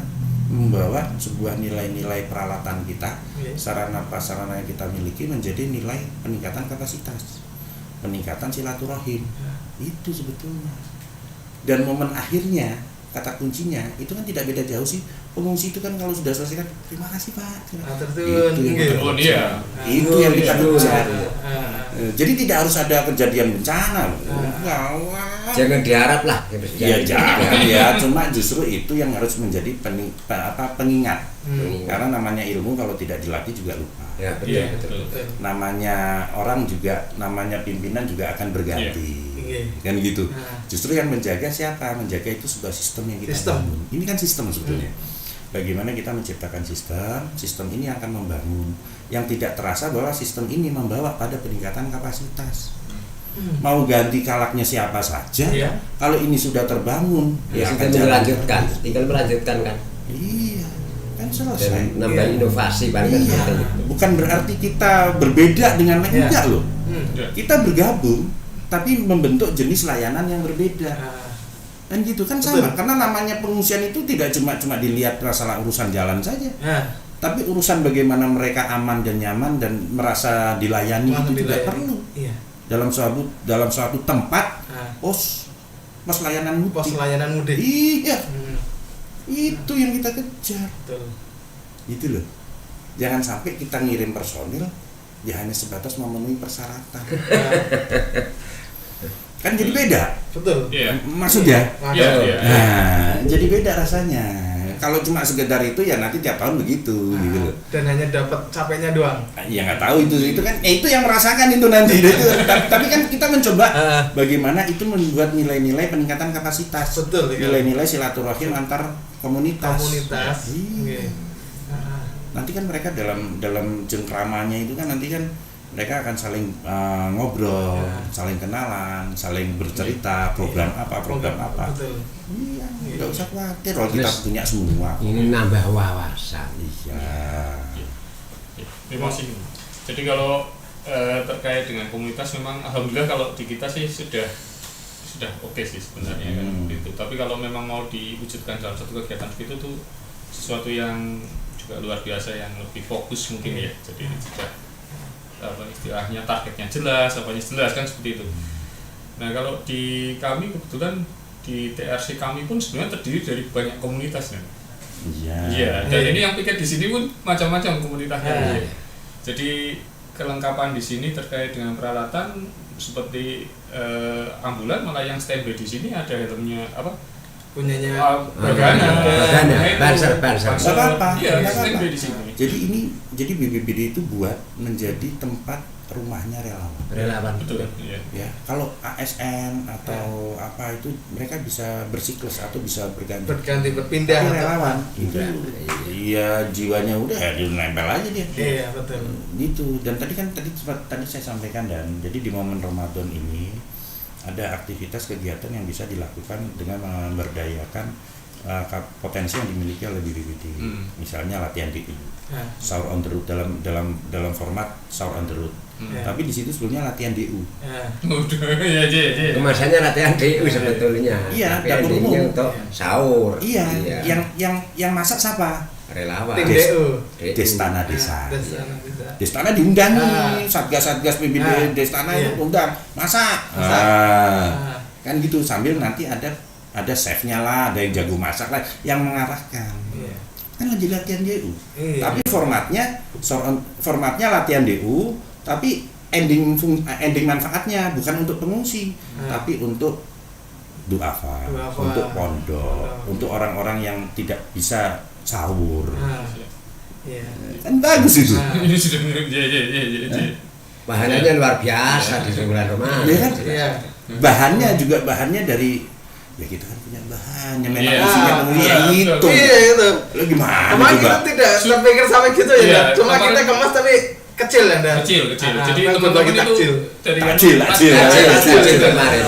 [SPEAKER 1] membawa sebuah nilai-nilai peralatan kita,
[SPEAKER 2] Iya.
[SPEAKER 1] sarana prasarana yang kita miliki menjadi nilai peningkatan kapasitas, peningkatan silaturahim. Itu sebetulnya. Dan momen akhirnya, kata kuncinya itu kan tidak beda jauh sih. Pengungsi itu kan kalau sudah selesai kan terima kasih Pak.
[SPEAKER 2] Atur
[SPEAKER 1] Itu yang kita
[SPEAKER 5] Oh,
[SPEAKER 1] kejar.
[SPEAKER 5] iya.
[SPEAKER 1] Itu yang kita kejar.
[SPEAKER 2] Ah.
[SPEAKER 1] Jadi tidak harus ada kejadian bencana.
[SPEAKER 2] Ah.
[SPEAKER 4] Jangan diharap lah.
[SPEAKER 1] Ya jangan ya, cuma justru itu yang harus menjadi pengingat. Karena namanya ilmu kalau tidak dilatih juga lupa.
[SPEAKER 4] Ya,
[SPEAKER 5] Iya,
[SPEAKER 4] betul.
[SPEAKER 5] betul.
[SPEAKER 1] Namanya orang juga, namanya pimpinan juga akan berganti.
[SPEAKER 2] Iya.
[SPEAKER 1] Kan gitu.
[SPEAKER 2] Nah.
[SPEAKER 1] Justru yang menjaga siapa? Menjaga itu sebuah sistem yang kita
[SPEAKER 2] Sistem.
[SPEAKER 1] bangun. Ini kan sistem sebetulnya. Bagaimana kita menciptakan sistem ini akan membangun. Yang tidak terasa bahwa sistem ini membawa pada peningkatan kapasitas. Mau ganti kalaknya siapa saja,
[SPEAKER 2] Iya.
[SPEAKER 1] kalau ini sudah terbangun,
[SPEAKER 4] Ya,
[SPEAKER 1] akan
[SPEAKER 4] kita
[SPEAKER 1] jalan.
[SPEAKER 4] melanjutkan, tinggal melanjutkan kan.
[SPEAKER 1] Iya, kan selesai.
[SPEAKER 4] Dan nambah
[SPEAKER 2] Iya.
[SPEAKER 4] inovasi bahkan
[SPEAKER 1] Iya,
[SPEAKER 4] seperti itu.
[SPEAKER 1] bukan berarti kita berbeda dengan mereka,
[SPEAKER 2] Iya.
[SPEAKER 1] enggak loh.
[SPEAKER 5] Iya.
[SPEAKER 1] Kita bergabung, tapi membentuk jenis layanan yang berbeda.
[SPEAKER 2] Ah.
[SPEAKER 1] Kan gitu kan
[SPEAKER 2] Betul.
[SPEAKER 1] sama, karena namanya pengungsian itu tidak cuma dilihat masalah urusan jalan saja,
[SPEAKER 2] Ah.
[SPEAKER 1] tapi urusan bagaimana mereka aman dan nyaman dan merasa dilayani
[SPEAKER 2] Mana
[SPEAKER 1] itu juga
[SPEAKER 2] dilayani.
[SPEAKER 1] perlu.
[SPEAKER 2] Iya.
[SPEAKER 1] Dalam suatu tempat
[SPEAKER 2] Ah.
[SPEAKER 1] pos layanan mudik.
[SPEAKER 2] Pos layanan mudik.
[SPEAKER 1] Iya,
[SPEAKER 2] Hmm.
[SPEAKER 1] itu yang kita kejar.
[SPEAKER 2] Betul.
[SPEAKER 1] Gitu loh. Jangan sampai kita ngirim personil ya hanya sebatas memenuhi persyaratan.
[SPEAKER 2] Ah.
[SPEAKER 1] Kan jadi beda.
[SPEAKER 2] Betul.
[SPEAKER 5] Iya.
[SPEAKER 1] Maksudnya?
[SPEAKER 5] Iya, iya.
[SPEAKER 1] Nah, jadi beda rasanya. Kalau cuma sekedar itu ya nanti tiap tahun begitu gitu loh.
[SPEAKER 2] Dan hanya dapat capeknya doang.
[SPEAKER 1] Ya nggak tahu itu kan itu yang merasakan itu nanti itu. Tapi kan kita mencoba bagaimana itu membuat nilai-nilai peningkatan kapasitas.
[SPEAKER 2] Betul, iya.
[SPEAKER 1] Nilai-nilai silaturahim antar komunitas.
[SPEAKER 2] Iya.
[SPEAKER 1] Iya.
[SPEAKER 2] Ah.
[SPEAKER 1] Nanti kan mereka dalam cengkramanya itu kan nanti kan mereka akan saling ngobrol, saling kenalan, saling bercerita program apa.
[SPEAKER 2] Betul.
[SPEAKER 1] Iya, nggak usah khawatir kalau kita punya semua.
[SPEAKER 4] Ini nambah wawasan.
[SPEAKER 1] Iya.
[SPEAKER 5] Memang sih. Jadi kalau terkait dengan komunitas memang alhamdulillah kalau di kita sih sudah oke sih sebenarnya kan gitu. Tapi kalau memang mau diwujudkan dalam satu kegiatan itu tuh sesuatu yang juga luar biasa yang lebih fokus mungkin ya. Jadi sudah apa istilahnya targetnya jelas, apanya jelas kan seperti itu. Nah kalau di kami kebetulan di TRC kami pun sebenarnya terdiri dari banyak komunitas kan.
[SPEAKER 1] Iya.
[SPEAKER 5] Iya, dan ini yang piket di sini pun macam-macam komunitasnya. Ya. Jadi kelengkapan di sini terkait dengan peralatan seperti ambulan malah yang standby di sini ada helmnya apa?
[SPEAKER 2] Punyanya
[SPEAKER 5] Bagana.
[SPEAKER 4] Banser.
[SPEAKER 1] Nggak apa-apa,
[SPEAKER 5] Iya,
[SPEAKER 1] nggak apa-apa.
[SPEAKER 5] standby di sini.
[SPEAKER 1] Jadi BPBD itu buat menjadi tempat rumahnya relawan.
[SPEAKER 5] Betul. Iya.
[SPEAKER 1] Ya, kalau ASN atau apa itu mereka bisa bersiklus atau bisa berganti.
[SPEAKER 2] berpindah
[SPEAKER 1] Tapi
[SPEAKER 2] atau-
[SPEAKER 1] relawan itu iya jiwanya udah ya nempel aja dia.
[SPEAKER 2] Iya, betul.
[SPEAKER 1] Gitu. Dan tadi saya sampaikan dan jadi di momen Ramadan ini ada aktivitas kegiatan yang bisa dilakukan dengan memberdayakan potensi yang dimiliki oleh BPBD. Misalnya latihan DU,
[SPEAKER 2] Nah.
[SPEAKER 1] sahur on the road dalam format sahur on the road.
[SPEAKER 2] Ya.
[SPEAKER 1] Tapi di situ sebelumnya latihan DU.
[SPEAKER 2] Nah.
[SPEAKER 5] Udah, iya.
[SPEAKER 4] Kemasannya latihan DU sebetulnya.
[SPEAKER 1] Iya,
[SPEAKER 4] tapi
[SPEAKER 1] dapur
[SPEAKER 4] endingnya
[SPEAKER 1] umum.
[SPEAKER 4] untuk sahur.
[SPEAKER 1] Iya, yang masak siapa?
[SPEAKER 4] relawan.
[SPEAKER 2] Tim
[SPEAKER 1] Des-
[SPEAKER 2] DU.
[SPEAKER 1] Destana Desa.
[SPEAKER 2] Destana Desa.
[SPEAKER 1] Destana diundang
[SPEAKER 2] Ah.
[SPEAKER 1] nih, satgas-satgas PBD Destana
[SPEAKER 2] Iya.
[SPEAKER 1] itu undang masak.
[SPEAKER 2] Masak.
[SPEAKER 1] Ah. Kan gitu sambil nanti ada chefnya lah, ada yang jago masak lah, yang mengarahkan.
[SPEAKER 2] Iya.
[SPEAKER 1] Kan lagi latihan DU.
[SPEAKER 2] Iya.
[SPEAKER 1] Tapi formatnya latihan DU, tapi ending manfaatnya bukan untuk pengungsi, tapi untuk duafa,
[SPEAKER 2] Duafa.
[SPEAKER 1] untuk pondok, untuk orang-orang yang tidak bisa sahur.
[SPEAKER 2] Nah. Iya.
[SPEAKER 1] Kan bagus itu.
[SPEAKER 2] Nah.
[SPEAKER 5] Ini sudah iya.
[SPEAKER 4] Bahannya luar biasa di bulan Ramadan.
[SPEAKER 1] Iya kan?
[SPEAKER 2] Iya.
[SPEAKER 1] Bahannya dari ya kita kan punya bahannya memang
[SPEAKER 5] Iya.
[SPEAKER 1] isinya pengungsi ya
[SPEAKER 5] Betul.
[SPEAKER 1] itu.
[SPEAKER 2] Iya itu.
[SPEAKER 1] Lo gimana
[SPEAKER 2] Kemarin
[SPEAKER 1] coba?
[SPEAKER 2] kita tidak terpikir sampai gitu ya.
[SPEAKER 5] Iya,
[SPEAKER 2] Cuma
[SPEAKER 5] kemarin-
[SPEAKER 2] kita kemas tapi kecil ya Dan?
[SPEAKER 5] Kecil.
[SPEAKER 2] Ah,
[SPEAKER 5] Jadi
[SPEAKER 2] kan
[SPEAKER 5] teman-teman
[SPEAKER 2] berbagi
[SPEAKER 5] itu
[SPEAKER 2] takjil.
[SPEAKER 5] dari
[SPEAKER 1] Takjil.
[SPEAKER 4] kemarin.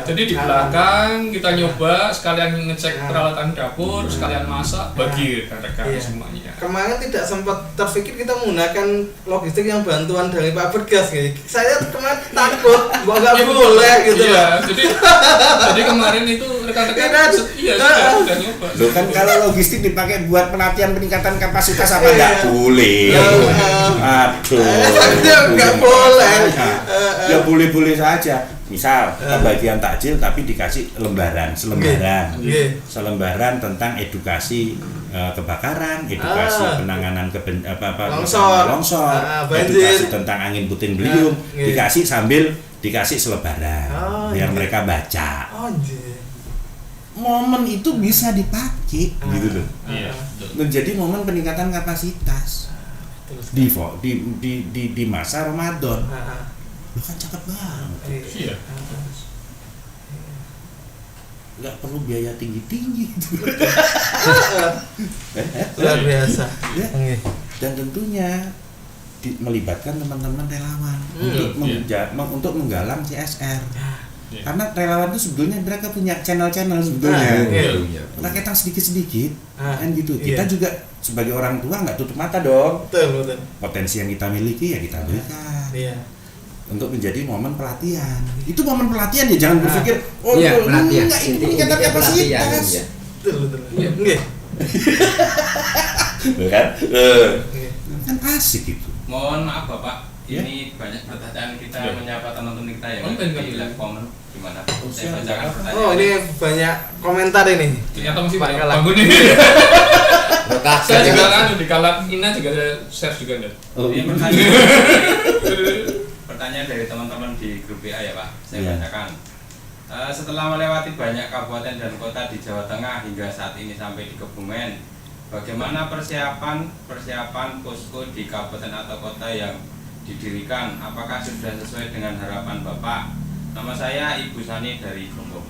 [SPEAKER 5] Jadi di belakang kita nyoba sekalian ngecek peralatan dapur, sekalian masak, bagi rekan-rekan
[SPEAKER 2] Iya.
[SPEAKER 5] semuanya.
[SPEAKER 2] Kemarin tidak sempat terpikir kita menggunakan logistik yang bantuan dari Pak Bergas gitu. Saya kemarin takut, nggak boleh gitu.
[SPEAKER 5] Iya, jadi kemarin itu rekan-rekan sudah nyoba.
[SPEAKER 1] Loh kan kalau logistik dipakai buat pelatihan peningkatan kapasitas apa nggak
[SPEAKER 2] Iya.
[SPEAKER 1] boleh? Aduh.
[SPEAKER 2] Nggak boleh.
[SPEAKER 1] Ya boleh-boleh saja. Misal pembagian takjil tapi dikasih selembaran
[SPEAKER 2] Iya.
[SPEAKER 1] selembaran tentang edukasi kebakaran, edukasi penanganan longsor,
[SPEAKER 2] banjir.
[SPEAKER 1] edukasi tentang angin puting beliung,
[SPEAKER 2] Iya.
[SPEAKER 1] dikasih sambil dikasih selebaran biar
[SPEAKER 2] iya.
[SPEAKER 1] mereka baca.
[SPEAKER 2] Anjir.
[SPEAKER 1] Momen itu bisa dipakai gitu loh.
[SPEAKER 5] Iya.
[SPEAKER 1] Menjadi momen peningkatan kapasitas di masa Ramadan. Lu kan cakep banget.
[SPEAKER 5] Iya.
[SPEAKER 1] Nggak perlu biaya tinggi-tinggi gitu.
[SPEAKER 2] Luar biasa.
[SPEAKER 1] Ya.
[SPEAKER 2] Oke.
[SPEAKER 1] Dan tentunya melibatkan teman-teman relawan untuk menggalang CSR.
[SPEAKER 5] Iya.
[SPEAKER 1] Karena relawan itu sebetulnya mereka punya channel-channel sebetulnya.
[SPEAKER 2] Iya.
[SPEAKER 1] Rakyat sedikit-sedikit kan gitu.
[SPEAKER 2] Iya.
[SPEAKER 1] Kita juga sebagai orang tua nggak tutup mata dong.
[SPEAKER 2] Betul.
[SPEAKER 1] Potensi yang kita miliki ya kita berikan.
[SPEAKER 2] Iya.
[SPEAKER 1] Untuk menjadi momen pelatihan. Itu momen pelatihan ya, jangan berpikir
[SPEAKER 4] Iya, pelatihan.
[SPEAKER 1] enggak ini peningkatan
[SPEAKER 4] Intinya pelatihan,
[SPEAKER 1] kapasitas.
[SPEAKER 4] iya.
[SPEAKER 2] Betul. Iya. Oke.
[SPEAKER 1] Kan?
[SPEAKER 2] Oke.
[SPEAKER 1] Kan asik itu.
[SPEAKER 3] Mohon maaf Bapak,
[SPEAKER 1] Ya.
[SPEAKER 3] ini banyak pertanyaan kita
[SPEAKER 5] Ya.
[SPEAKER 3] menyapa teman-teman kita ya
[SPEAKER 5] Oh,
[SPEAKER 3] di
[SPEAKER 5] kan.
[SPEAKER 3] live comment gimana? Saya
[SPEAKER 1] siap.
[SPEAKER 3] bacakan pertanyaan.
[SPEAKER 2] Oh, ini banyak komentar ini.
[SPEAKER 5] Ternyata masih
[SPEAKER 2] Pak
[SPEAKER 5] banyak
[SPEAKER 2] Galak.
[SPEAKER 5] bangun ini.
[SPEAKER 4] Lokasi
[SPEAKER 5] Saya juga
[SPEAKER 4] ya.
[SPEAKER 5] kan di Kalak Ina juga ada share juga nih.
[SPEAKER 3] Ini pertanyaan dari teman-teman di grup WA ya Pak, saya
[SPEAKER 1] Iya.
[SPEAKER 3] bacakan. Setelah melewati banyak kabupaten dan kota di Jawa Tengah hingga saat ini sampai di Kebumen, bagaimana persiapan posko di kabupaten atau kota yang didirikan? Apakah sudah sesuai dengan harapan Bapak? Nama saya Ibu Sani dari Gombong.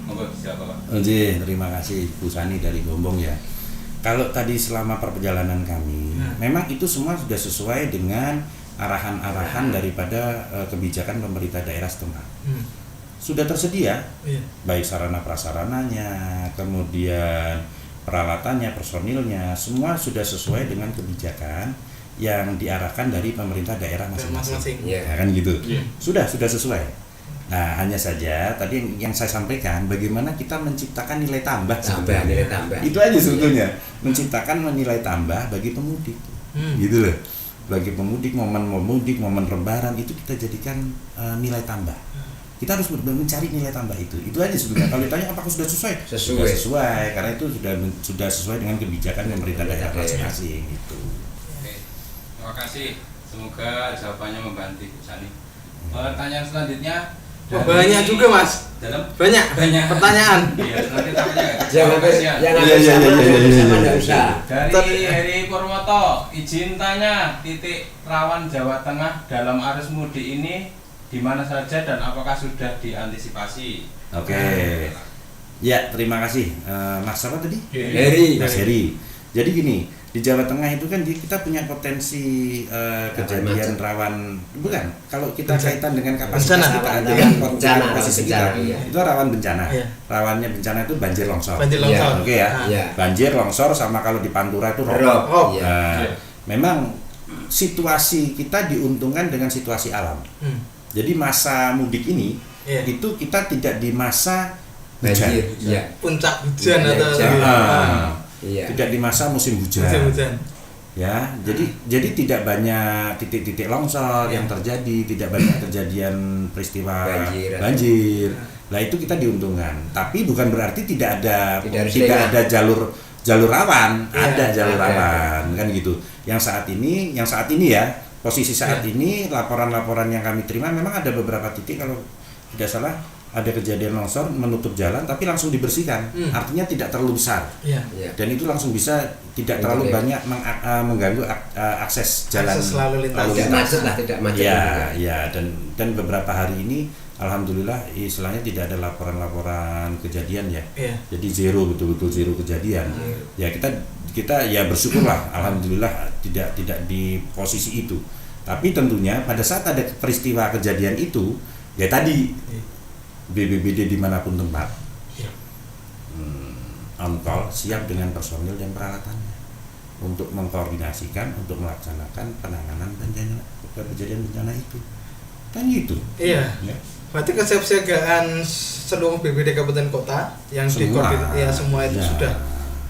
[SPEAKER 3] Monggo siapa Pak?
[SPEAKER 1] Oke, terima kasih Bu Sani dari Gombong ya. Kalau tadi selama perjalanan kami, memang itu semua sudah sesuai dengan arahan-arahan daripada kebijakan pemerintah daerah setempat. Sudah tersedia,
[SPEAKER 2] Iya.
[SPEAKER 1] baik sarana prasarananya, kemudian peralatannya, personilnya, semua sudah sesuai dengan kebijakan yang diarahkan dari pemerintah daerah masing-masing.
[SPEAKER 4] Iya.
[SPEAKER 1] Ya, kan gitu.
[SPEAKER 5] Iya.
[SPEAKER 1] Sudah sesuai. Nah, hanya saja tadi yang saya sampaikan, bagaimana kita menciptakan nilai tambah sebetulnya.
[SPEAKER 4] Nilai tambah.
[SPEAKER 1] Itu aja sebetulnya, menciptakan nilai tambah bagi pemudik. Gitu loh. Bagi pemudik, momen lebaran itu kita jadikan nilai tambah. Kita harus mencari nilai tambah itu aja sebetulnya. Kalau ditanya apakah sudah sesuai? Sudah sesuai, karena itu sudah sesuai dengan kebijakan pemerintah daerah masing-masing gitu.
[SPEAKER 3] Oke, terima kasih. Semoga jawabannya membantu Bu Sani. Pertanyaan selanjutnya
[SPEAKER 2] Oh, banyak juga Mas.
[SPEAKER 3] dalam
[SPEAKER 2] Banyak pertanyaan.
[SPEAKER 3] Iya, nanti takutnya
[SPEAKER 4] Jangan
[SPEAKER 3] kasihan.
[SPEAKER 4] jangan
[SPEAKER 1] Iya, iya,
[SPEAKER 4] sama,
[SPEAKER 1] iya, iya,
[SPEAKER 4] sama
[SPEAKER 1] iya,
[SPEAKER 4] nggak
[SPEAKER 1] iya.
[SPEAKER 4] usah.
[SPEAKER 3] Dari Heri Purwoto, izin tanya, titik rawan Jawa Tengah dalam arus mudik ini di mana saja dan apakah sudah diantisipasi?
[SPEAKER 1] Oke. Ya, terima kasih. Mas siapa tadi?
[SPEAKER 4] Heri.
[SPEAKER 1] Mas Heri. Jadi gini, di Jawa Tengah itu kan kita punya potensi kejadian rawan, bukan? Kalau kita kaitan dengan kapasitas
[SPEAKER 2] Bencana.
[SPEAKER 1] kita dengan
[SPEAKER 4] Bencana,
[SPEAKER 1] posisi
[SPEAKER 4] bencana,
[SPEAKER 1] kita,
[SPEAKER 4] iya.
[SPEAKER 1] itu rawan bencana.
[SPEAKER 2] Iya.
[SPEAKER 1] Rawannya bencana itu banjir longsor.
[SPEAKER 2] Banjir longsor.
[SPEAKER 1] Oke ya.
[SPEAKER 4] Iya.
[SPEAKER 1] Banjir longsor sama kalau di Pantura itu rob.
[SPEAKER 2] Rob.
[SPEAKER 4] Iya.
[SPEAKER 1] Nah,
[SPEAKER 5] Iya.
[SPEAKER 1] memang situasi kita diuntungkan dengan situasi alam. Jadi masa mudik ini
[SPEAKER 2] Iya.
[SPEAKER 1] itu kita tidak di masa
[SPEAKER 4] Banjir.
[SPEAKER 1] hujan.
[SPEAKER 4] Iya.
[SPEAKER 2] Puncak hujan
[SPEAKER 4] Iya,
[SPEAKER 2] atau
[SPEAKER 4] hujan.
[SPEAKER 2] iya.
[SPEAKER 4] Iya.
[SPEAKER 1] Tidak di masa musim hujan.
[SPEAKER 2] Musim hujan.
[SPEAKER 1] Ya, jadi tidak banyak titik-titik longsor yang terjadi, tidak banyak kejadian peristiwa banjir. Nah, itu kita diuntungkan. Tapi bukan berarti tidak ada ada jalur rawan, ada jalur rawan kan gitu. Yang saat ini ya, posisi saat ini laporan-laporan yang kami terima memang ada beberapa titik kalau tidak salah ada kejadian longsor menutup jalan tapi langsung dibersihkan. Artinya tidak terlalu besar.
[SPEAKER 2] Iya.
[SPEAKER 4] Iya.
[SPEAKER 1] Dan itu langsung bisa tidak terlalu banyak mengganggu akses jalan
[SPEAKER 2] Akses lalu lintas.
[SPEAKER 4] Tidak macet lah, tidak macet.
[SPEAKER 1] ya, ya, dan beberapa hari ini alhamdulillah istilahnya tidak ada laporan-laporan kejadian ya.
[SPEAKER 2] Iya.
[SPEAKER 1] Jadi betul-betul zero kejadian. Ya kita ya bersyukurlah alhamdulillah tidak di posisi itu. Tapi tentunya pada saat ada peristiwa kejadian itu, ya tadi BPBD dimanapun tempat, on call siap dengan personil dan peralatannya untuk mengkoordinasikan, untuk melaksanakan penanganan kejadian bencana itu. Kan gitu.
[SPEAKER 2] Iya.
[SPEAKER 1] Ya.
[SPEAKER 2] Berarti kesiapsiagaan seluruh BPBD kabupaten kota yang dikoordinasi ya semua itu sudah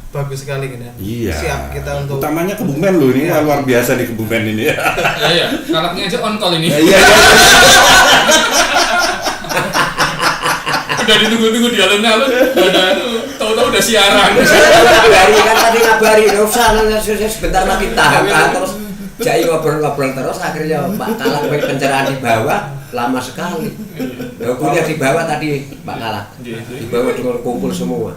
[SPEAKER 2] bagus sekali kan ya.
[SPEAKER 1] Iya.
[SPEAKER 2] Siap kita untuk
[SPEAKER 1] utamanya Kebumen loh ini luar biasa di Kebumen ini ya.
[SPEAKER 5] Iya, kalaknya aja on call ini.
[SPEAKER 1] Iya.
[SPEAKER 5] Udah ditunggu-tunggu di alun-alun, tahu-tahu udah siaran.
[SPEAKER 4] Ngabari kan tadi ngabari, nggak usah sebentar lagi tahan terus Jai ngobrol-ngobrol terus akhirnya Pak Kalak pencerahan di bawah lama sekali. Kuliah di bawah tadi Pak Kalak, di bawah dengan kumpul semua.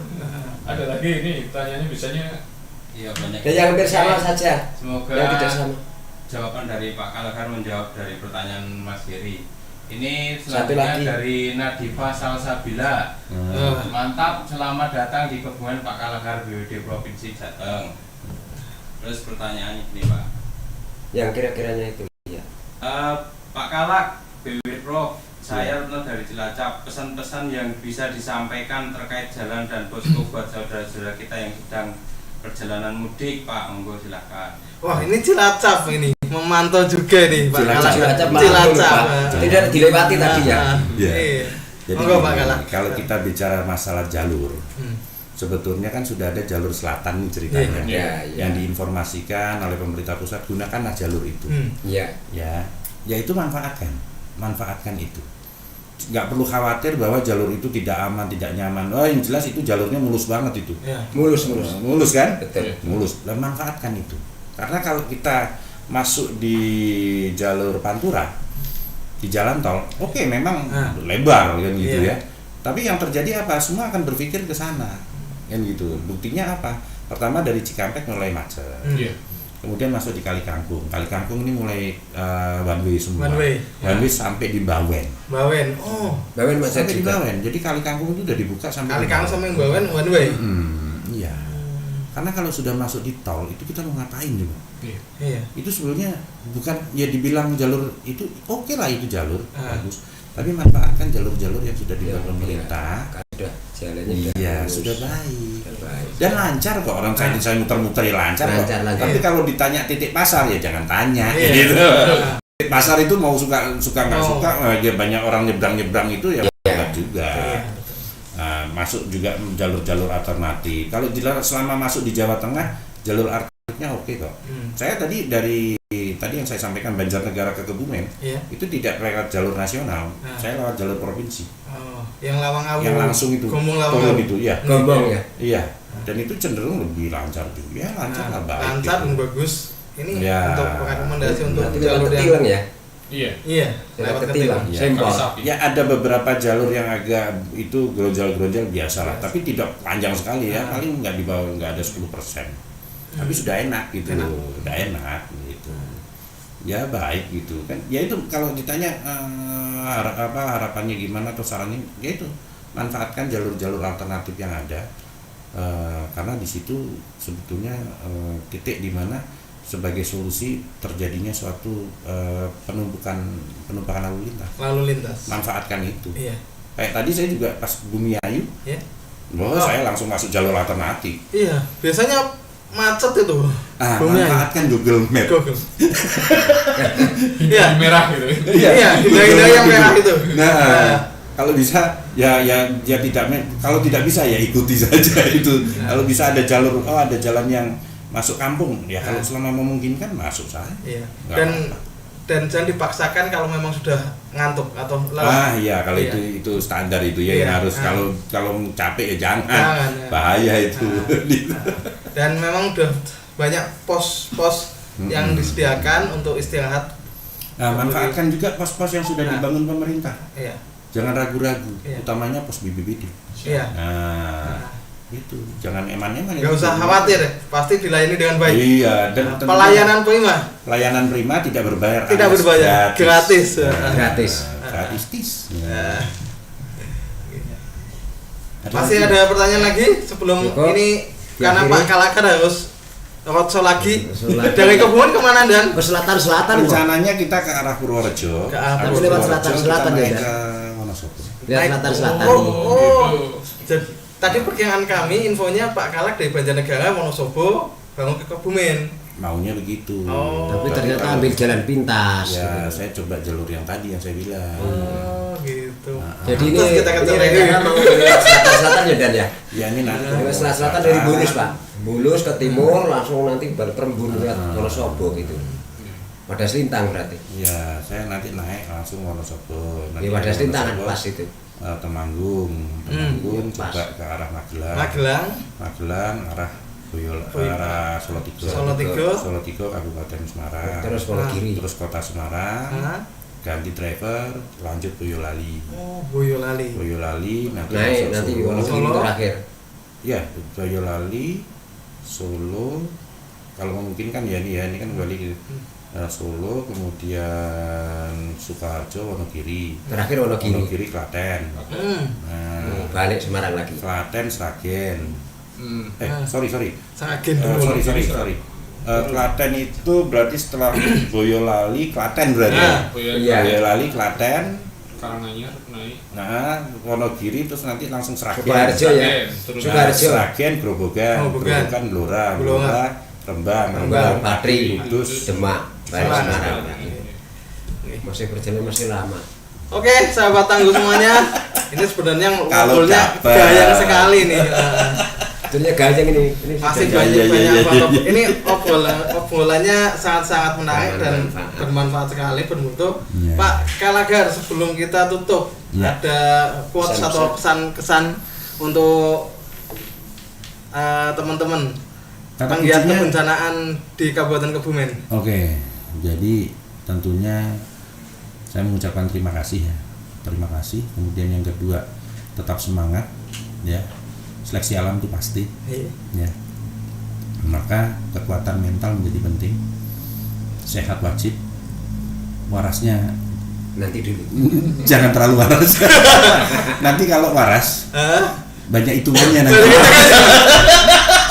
[SPEAKER 5] Ada lagi ini tanyanya biasanya.
[SPEAKER 3] Iya banyak.
[SPEAKER 4] Dan yang hampir sama saja.
[SPEAKER 3] Semoga
[SPEAKER 4] yang tidak sama.
[SPEAKER 3] Jawaban dari Pak Kalakar menjawab dari pertanyaan Mas Heri. Ini
[SPEAKER 4] Satu
[SPEAKER 3] selanjutnya
[SPEAKER 4] lagi.
[SPEAKER 3] dari Nadifa Salsabila. Mantap, selamat datang di Kebumen Pak Kalakar BPD Provinsi Jateng. Terus pertanyaannya ini Pak.
[SPEAKER 4] Yang kira-kiranya itu ya.
[SPEAKER 3] Pak Kalak, BPD Prof, saya Retno dari Cilacap. Pesan-pesan yang bisa disampaikan terkait jalan dan posko buat saudara-saudara kita yang sedang perjalanan mudik, Pak, monggo silakan.
[SPEAKER 2] wah ini Cilacap ini memantau juga nih Pak Kalak.
[SPEAKER 4] Cilacap. Tidak dilewati tadi ya.
[SPEAKER 1] Iya.
[SPEAKER 2] Iya.
[SPEAKER 1] Jadi
[SPEAKER 2] Monggo Pak Kalak.
[SPEAKER 1] kalau kita bicara masalah jalur, sebetulnya kan sudah ada jalur selatan nih ceritanya, yang diinformasikan oleh pemerintah pusat, gunakanlah jalur itu.
[SPEAKER 4] Iya.
[SPEAKER 1] Ya itu manfaatkan itu. Nggak perlu khawatir bahwa jalur itu tidak aman, tidak nyaman. Oh yang jelas itu jalurnya mulus banget itu.
[SPEAKER 2] Ya.
[SPEAKER 1] Mulus kan?
[SPEAKER 4] Betul.
[SPEAKER 1] Mulus. Dan manfaatkan itu. Karena kalau kita masuk di jalur Pantura, di jalan tol, oke, memang lebar kan gitu ya. Tapi yang terjadi apa? Semua akan berpikir ke sana. Kan gitu. Buktinya apa? Pertama dari Cikampek mulai macet. Kemudian masuk di Kali Kangkung. Kali Kangkung ini mulai one way semua. One way sampai di Bawen.
[SPEAKER 2] Bawen. Oh,
[SPEAKER 4] Bawen macet
[SPEAKER 1] Sampai di
[SPEAKER 4] juga.
[SPEAKER 1] Bawen. Jadi Kali Kangkung itu udah dibuka sampai
[SPEAKER 2] Kali
[SPEAKER 1] di
[SPEAKER 2] Kangkung
[SPEAKER 1] Bawen.
[SPEAKER 2] sama yang Bawen one way.
[SPEAKER 1] Iya. Karena kalau sudah masuk di tol itu kita mau ngapain juga?
[SPEAKER 2] Iya.
[SPEAKER 1] Itu sebenarnya bukan ya dibilang jalur itu oke lah itu jalur bagus. Tapi manfaatkan jalur-jalur yang sudah dibangun pemerintah.
[SPEAKER 4] Sudah jalannya
[SPEAKER 1] Iya, sudah baik. Dan lancar kok, orang saya muter-muter ya lancar kok. Tapi kalau ditanya titik pasar ya jangan tanya gitu. Titik pasar itu mau suka nggak suka, ya banyak orang nyebrang itu ya enggak juga. Masuk juga jalur-jalur alternatif. Kalau selama masuk di Jawa Tengah, jalur alternatifnya oke kok. Saya tadi yang saya sampaikan Banjarnegara ke Kebumen, itu tidak lewat jalur nasional. Saya lewat jalur provinsi.
[SPEAKER 2] Yang Lawang-Awu.
[SPEAKER 1] Yang langsung itu.
[SPEAKER 2] Gombong Lawang-Awu
[SPEAKER 1] itu, ya.
[SPEAKER 4] Gombong ya.
[SPEAKER 1] Iya. Dan itu cenderung lebih lancar juga. Ya, lancar lah baik.
[SPEAKER 2] Lancar
[SPEAKER 1] gitu.
[SPEAKER 2] dan bagus. Ini
[SPEAKER 1] Ya.
[SPEAKER 2] untuk rekomendasi untuk
[SPEAKER 4] Berarti
[SPEAKER 2] jalur
[SPEAKER 4] lewat
[SPEAKER 2] yang
[SPEAKER 4] Ketilang ya.
[SPEAKER 5] Iya.
[SPEAKER 2] lewat
[SPEAKER 4] Ketilang.
[SPEAKER 1] Ya.
[SPEAKER 4] Sempol.
[SPEAKER 1] Ya ada beberapa jalur yang agak itu geronjal-geronjal biasa lah, tapi tidak panjang sekali ya, paling nggak di bawah, nggak ada 10%. Tapi sudah enak gitu, udah enak gitu. Ya baik gitu kan. Ya itu kalau ditanya harapannya gimana atau sarannya, ya itu manfaatkan jalur-jalur alternatif yang ada, karena di situ sebetulnya titik di mana sebagai solusi terjadinya suatu penumpukan lalu lintas. Manfaatkan itu.
[SPEAKER 2] Iya.
[SPEAKER 1] Kayak tadi saya juga pas Bumi Ayu, saya langsung masuk jalur alternatif.
[SPEAKER 2] Iya, biasanya macet itu.
[SPEAKER 1] Manfaatkan Google Map.
[SPEAKER 2] Iya.
[SPEAKER 5] Merah gitu.
[SPEAKER 2] Iya, hidayah yang merah itu.
[SPEAKER 1] Kalau bisa ya tidak, kalau tidak bisa ya ikuti saja itu. Kalau bisa ada ada jalan yang masuk kampung ya, kalau selama memungkinkan masuk saja.
[SPEAKER 2] Iya.
[SPEAKER 1] Nggak
[SPEAKER 2] Dan jangan dipaksakan kalau memang sudah ngantuk atau lelah.
[SPEAKER 1] Iya, kalau itu standar itu ya, yang harus kalau capek ya jangan. Bahaya itu.
[SPEAKER 2] Dan memang udah banyak pos-pos yang disediakan untuk istirahat.
[SPEAKER 1] Manfaatkan juga pos-pos yang sudah dibangun pemerintah.
[SPEAKER 2] Iya.
[SPEAKER 1] Jangan ragu-ragu, utamanya pos BPBD.
[SPEAKER 2] Iya.
[SPEAKER 1] Itu jangan eman-eman.
[SPEAKER 2] Nggak usah khawatir, pasti dilayani dengan baik.
[SPEAKER 1] Iya, dan
[SPEAKER 2] pelayanan prima.
[SPEAKER 1] Pelayanan prima tidak berbayar.
[SPEAKER 2] Tidak berbayar, gratis.
[SPEAKER 1] Ada
[SPEAKER 2] Masih
[SPEAKER 1] lagi?
[SPEAKER 2] ada pertanyaan lagi sebelum
[SPEAKER 4] Cukup.
[SPEAKER 2] ini karena Pak Kalakar harus Rotso lagi.
[SPEAKER 4] Selatan.
[SPEAKER 2] Dari Kebumen kemana Dan?
[SPEAKER 4] Ke selatan-selatan kok.
[SPEAKER 1] Rencananya kita ke arah Purworejo.
[SPEAKER 2] Ke arah
[SPEAKER 1] Habis
[SPEAKER 4] Purworejo.
[SPEAKER 1] Purworejo
[SPEAKER 4] Selatan
[SPEAKER 1] kita
[SPEAKER 4] ya,
[SPEAKER 1] naik
[SPEAKER 4] Dan?
[SPEAKER 1] ke Wonosobo.
[SPEAKER 4] Lihat selatan-selatan.
[SPEAKER 2] Oh. Jadi tadi perkiraan kami infonya Pak Kalak dari Banjarnegara Wonosobo baru ke Kebumen.
[SPEAKER 1] Maunya begitu.
[SPEAKER 2] Oh.
[SPEAKER 4] Tapi ternyata ambil jalan pintas.
[SPEAKER 1] Ya,
[SPEAKER 4] gitu.
[SPEAKER 1] saya coba jalur yang tadi yang saya bilang.
[SPEAKER 2] Oh, gitu.
[SPEAKER 4] Jadi ini
[SPEAKER 2] Terus kita kejar lagi.
[SPEAKER 4] rencana mau lewat selatan-selatan ya Dan ya.
[SPEAKER 1] Ya ini nanti.
[SPEAKER 4] Lewat selatan dari Bulus Pak. Bulus ke timur langsung nanti balik Perembun lewat Wonosobo gitu. Pada Selintang berarti.
[SPEAKER 1] Ya, saya nanti naik langsung Wonosobo.
[SPEAKER 4] Di Wadas Selintang pas itu.
[SPEAKER 1] Temanggung,
[SPEAKER 4] pas.
[SPEAKER 1] coba ke arah Magelang.
[SPEAKER 2] Magelang.
[SPEAKER 1] Arah arah Solotigo. Solotigo Kabupaten Semarang.
[SPEAKER 4] Terus Wonogiri.
[SPEAKER 1] Terus Kota Semarang.
[SPEAKER 2] Hah?
[SPEAKER 1] Ganti driver, lanjut Boyolali.
[SPEAKER 2] Oh, Boyolali.
[SPEAKER 1] Boyolali nanti
[SPEAKER 4] Naik
[SPEAKER 1] masuk
[SPEAKER 4] nanti
[SPEAKER 1] Solo.
[SPEAKER 4] Wonogiri
[SPEAKER 2] Solo.
[SPEAKER 4] terakhir.
[SPEAKER 1] Ya, Boyolali, Solo. Kalau memungkinkan ya ini kan kembali ke Solo, kemudian Sukoharjo, Wonogiri.
[SPEAKER 4] Terakhir Wonogiri.
[SPEAKER 1] Klaten. Nah,
[SPEAKER 4] Balik Semarang lagi.
[SPEAKER 1] Klaten, Sragen.
[SPEAKER 2] Ah.
[SPEAKER 1] Sorry.
[SPEAKER 2] Sragen
[SPEAKER 1] Sorry. Klaten itu berarti setelah Boyolali, Klaten berarti.
[SPEAKER 2] Ah.
[SPEAKER 4] Iya.
[SPEAKER 1] Boyolali, Klaten.
[SPEAKER 5] Karanganyar naik.
[SPEAKER 1] Nah, Wonogiri terus nanti langsung Sragen.
[SPEAKER 4] Sukoharjo ya.
[SPEAKER 5] Terus
[SPEAKER 4] Sukoharjo.
[SPEAKER 1] Sragen, Grobogan, Blora, Rembang,
[SPEAKER 4] Pati,
[SPEAKER 1] Kudus,
[SPEAKER 4] Demak, balik
[SPEAKER 2] Semarang.
[SPEAKER 4] Semarang. Masih berjalan masih lama.
[SPEAKER 2] Oke, sahabat tangguh semuanya. Ini sebenarnya
[SPEAKER 1] Kalau
[SPEAKER 2] ngobrolnya
[SPEAKER 1] dapat.
[SPEAKER 2] gayang sekali nih.
[SPEAKER 4] Itunya gajang ini.
[SPEAKER 2] Pasti
[SPEAKER 4] sudah
[SPEAKER 2] banyak
[SPEAKER 1] iya.
[SPEAKER 2] foto. Ini obrolannya sangat sangat menarik dan
[SPEAKER 4] Bermanfaat.
[SPEAKER 2] bermanfaat sekali bermutu.
[SPEAKER 1] Iya.
[SPEAKER 2] Pak Kalagar, sebelum kita tutup,
[SPEAKER 1] Iya.
[SPEAKER 2] ada quotes
[SPEAKER 4] Pesan-pesan.
[SPEAKER 2] atau pesan-kesan untuk teman-teman
[SPEAKER 1] Kata
[SPEAKER 2] penggiat
[SPEAKER 1] kuncinya-
[SPEAKER 2] kebencanaan di Kabupaten Kebumen.
[SPEAKER 1] Oke, jadi tentunya saya mengucapkan terima kasih ya. Terima kasih. Kemudian yang kedua, tetap semangat ya. Seleksi alam itu pasti ya. Maka kekuatan mental menjadi penting. Sehat wajib. Warasnya
[SPEAKER 4] nanti dulu.
[SPEAKER 1] jangan terlalu waras. Nanti kalau waras
[SPEAKER 2] Hah?
[SPEAKER 1] banyak hitungannya nanti.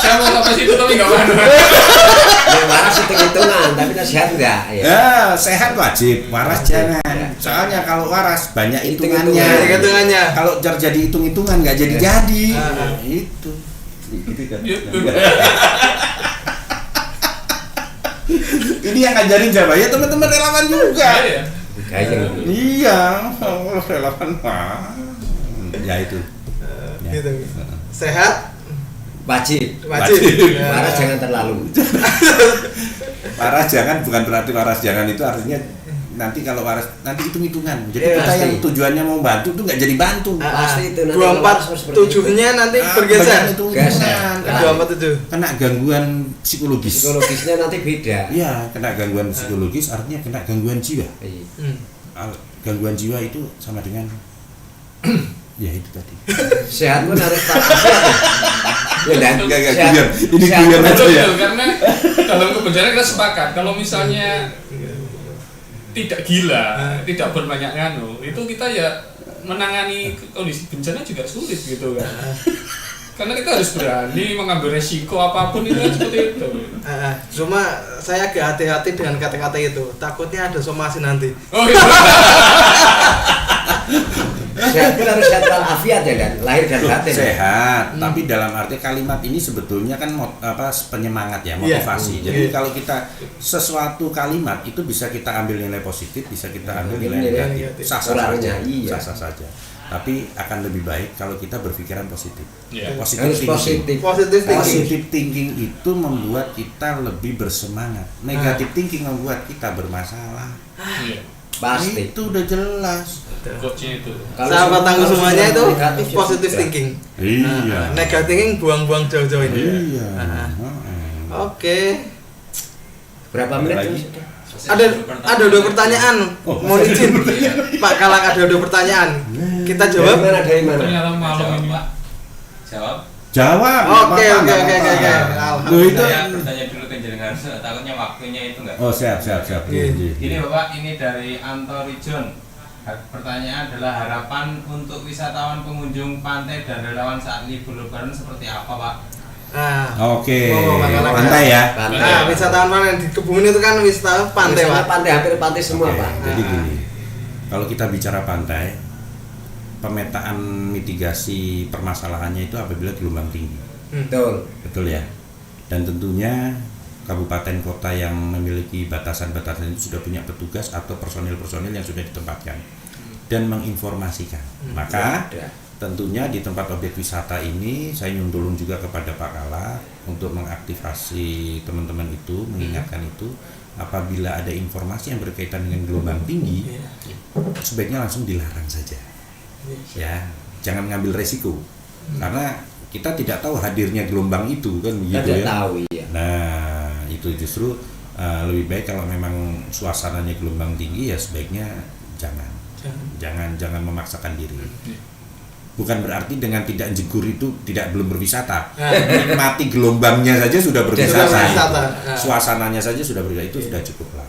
[SPEAKER 5] Saya mau sampai situ tapi nggak mau.
[SPEAKER 4] Ya waras hitung-hitungan, tapi kan sehat enggak ya.
[SPEAKER 1] Ya, sehat wajib, waras
[SPEAKER 4] Wajib,
[SPEAKER 1] jangan.
[SPEAKER 4] ya.
[SPEAKER 1] Soalnya kalau waras banyak
[SPEAKER 4] Hitung-hitungan.
[SPEAKER 1] hitungannya.
[SPEAKER 2] Hitung-hitungannya.
[SPEAKER 1] Kalau jadi hitung-hitungan nggak jadi-jadi.
[SPEAKER 2] Ah.
[SPEAKER 1] Itu. Gitu kan. Ini yang ngajarin Jawa ya teman-teman relawan juga.
[SPEAKER 5] Iya.
[SPEAKER 4] Gajang.
[SPEAKER 1] Iya, relawan mah. Ya itu. Ya.
[SPEAKER 2] Gitu. Sehat,
[SPEAKER 4] Wajib.
[SPEAKER 2] wajib. Ya.
[SPEAKER 4] Waras jangan terlalu.
[SPEAKER 1] Waras jangan bukan berarti waras jangan itu artinya nanti kalau waras nanti hitung-hitungan. Jadi
[SPEAKER 2] Iya,
[SPEAKER 1] kita
[SPEAKER 4] pasti.
[SPEAKER 1] yang tujuannya mau bantu tuh nggak jadi bantu.
[SPEAKER 4] Pasti itu nanti
[SPEAKER 2] 247-nya nanti
[SPEAKER 1] Ah,
[SPEAKER 2] bergeser.
[SPEAKER 1] banyak hitung-hitungan.
[SPEAKER 4] Geser.
[SPEAKER 1] Kena-
[SPEAKER 2] 247.
[SPEAKER 1] Kena gangguan psikologis.
[SPEAKER 4] Psikologisnya nanti beda.
[SPEAKER 1] Iya, kena gangguan psikologis artinya kena gangguan jiwa.
[SPEAKER 4] Iya.
[SPEAKER 1] Gangguan jiwa itu sama dengan ya itu tadi.
[SPEAKER 4] Sehat pun harus walafiat. Ya dan
[SPEAKER 1] Enggak,
[SPEAKER 4] sehat-
[SPEAKER 1] guyon. Ini
[SPEAKER 4] sehat
[SPEAKER 1] guyon
[SPEAKER 4] pun-
[SPEAKER 1] aja ya.
[SPEAKER 5] Betul, karena dalam kebencanaan kita sepakat kalau misalnya tidak gila, tidak berbanyak nganu, itu kita ya menangani kondisi bencana juga sulit gitu kan. Karena kita harus berani mengambil resiko apapun itu kan seperti itu.
[SPEAKER 2] Cuma saya agak hati-hati dengan kata-kata itu. Takutnya ada somasi nanti.
[SPEAKER 5] Oh iya.
[SPEAKER 4] Sehat pun harus sehat walafiat ya dan lahir dan batin.
[SPEAKER 1] Sehat, tapi dalam arti kalimat ini sebetulnya kan penyemangat ya, motivasi.
[SPEAKER 2] Iya.
[SPEAKER 1] Jadi
[SPEAKER 2] Iya.
[SPEAKER 1] kalau kita sesuatu kalimat itu bisa kita ambil nilai positif, bisa kita ambil nilai
[SPEAKER 4] Nilai
[SPEAKER 1] negatif.
[SPEAKER 2] negatif.
[SPEAKER 1] Sah-sah
[SPEAKER 4] Polanya,
[SPEAKER 1] saja.
[SPEAKER 4] iya.
[SPEAKER 1] Sah-sah saja. Tapi akan lebih baik kalau kita berpikiran positif.
[SPEAKER 5] Iya.
[SPEAKER 1] Positif
[SPEAKER 4] Harus
[SPEAKER 1] thinking.
[SPEAKER 4] positif.
[SPEAKER 2] Positive thinking.
[SPEAKER 1] Positive thinking itu membuat kita lebih bersemangat. Negative thinking membuat kita bermasalah.
[SPEAKER 5] Iya.
[SPEAKER 4] Pasti.
[SPEAKER 1] Itu udah jelas.
[SPEAKER 5] Coachnya itu.
[SPEAKER 2] Sahabat tangguh
[SPEAKER 4] kalau
[SPEAKER 2] semuanya
[SPEAKER 4] sudah
[SPEAKER 2] itu
[SPEAKER 4] negatif ya
[SPEAKER 2] positive
[SPEAKER 4] sudah.
[SPEAKER 2] thinking.
[SPEAKER 1] Iya.
[SPEAKER 2] Negative thinking buang-buang jauh-jauh ini.
[SPEAKER 1] Iya.
[SPEAKER 2] Oke.
[SPEAKER 4] Berapa menit?
[SPEAKER 1] Lagi?
[SPEAKER 4] Mas?
[SPEAKER 2] Ada dua pertanyaan.
[SPEAKER 1] Oh.
[SPEAKER 2] Mohon izin. Pak Kalak ada dua pertanyaan. Kita
[SPEAKER 4] Dari
[SPEAKER 2] jawab.
[SPEAKER 4] mana dari mana?
[SPEAKER 5] Ternyata malam
[SPEAKER 3] Jawab,
[SPEAKER 5] ini.
[SPEAKER 3] Pak. Jawab.
[SPEAKER 1] Jawab.
[SPEAKER 2] Oke.
[SPEAKER 1] Loh, itu
[SPEAKER 3] Saya bertanya dulu ke jenengan, takutnya waktunya itu enggak.
[SPEAKER 1] Oh, siap.
[SPEAKER 2] Iya.
[SPEAKER 3] Ini Bapak, ini dari Anto Rijon. Pertanyaan adalah harapan untuk wisatawan pengunjung pantai dan relawan saat libur lebaran seperti apa, Pak?
[SPEAKER 1] Oke,
[SPEAKER 2] Bangkalan.
[SPEAKER 1] pantai ya.
[SPEAKER 2] Nah, wisatawan pantai di Kebumen itu kan wisata pantai,
[SPEAKER 4] Biasanya
[SPEAKER 2] Pak.
[SPEAKER 4] pantai hampir pantai semua,
[SPEAKER 1] Oke,
[SPEAKER 4] Pak.
[SPEAKER 1] jadi gini, kalau kita bicara pantai, pemetaan mitigasi permasalahannya itu apabila gelombang tinggi,
[SPEAKER 4] Betul.
[SPEAKER 1] betul ya. Dan tentunya kabupaten kota yang memiliki batasan-batasan itu sudah punya petugas atau personil-personil yang sudah ditempatkan dan menginformasikan. Maka
[SPEAKER 4] Ya.
[SPEAKER 1] tentunya di tempat objek wisata ini saya nyuntulun juga kepada Pak Kala untuk mengaktifasi teman-teman itu, mengingatkan itu apabila ada informasi yang berkaitan dengan gelombang tinggi, sebaiknya langsung dilarang saja. Ya, jangan ngambil resiko. Karena kita tidak tahu hadirnya gelombang itu kan begitu
[SPEAKER 4] Tidak
[SPEAKER 1] ya.
[SPEAKER 4] tahu, iya.
[SPEAKER 1] Nah, itu justru lebih baik kalau memang suasananya gelombang tinggi ya sebaiknya jangan memaksakan diri. Bukan berarti dengan tidak jegur itu belum berwisata. Nikmati gelombangnya saja sudah berwisata. Suasananya saja sudah berwisata, itu sudah cukup lah.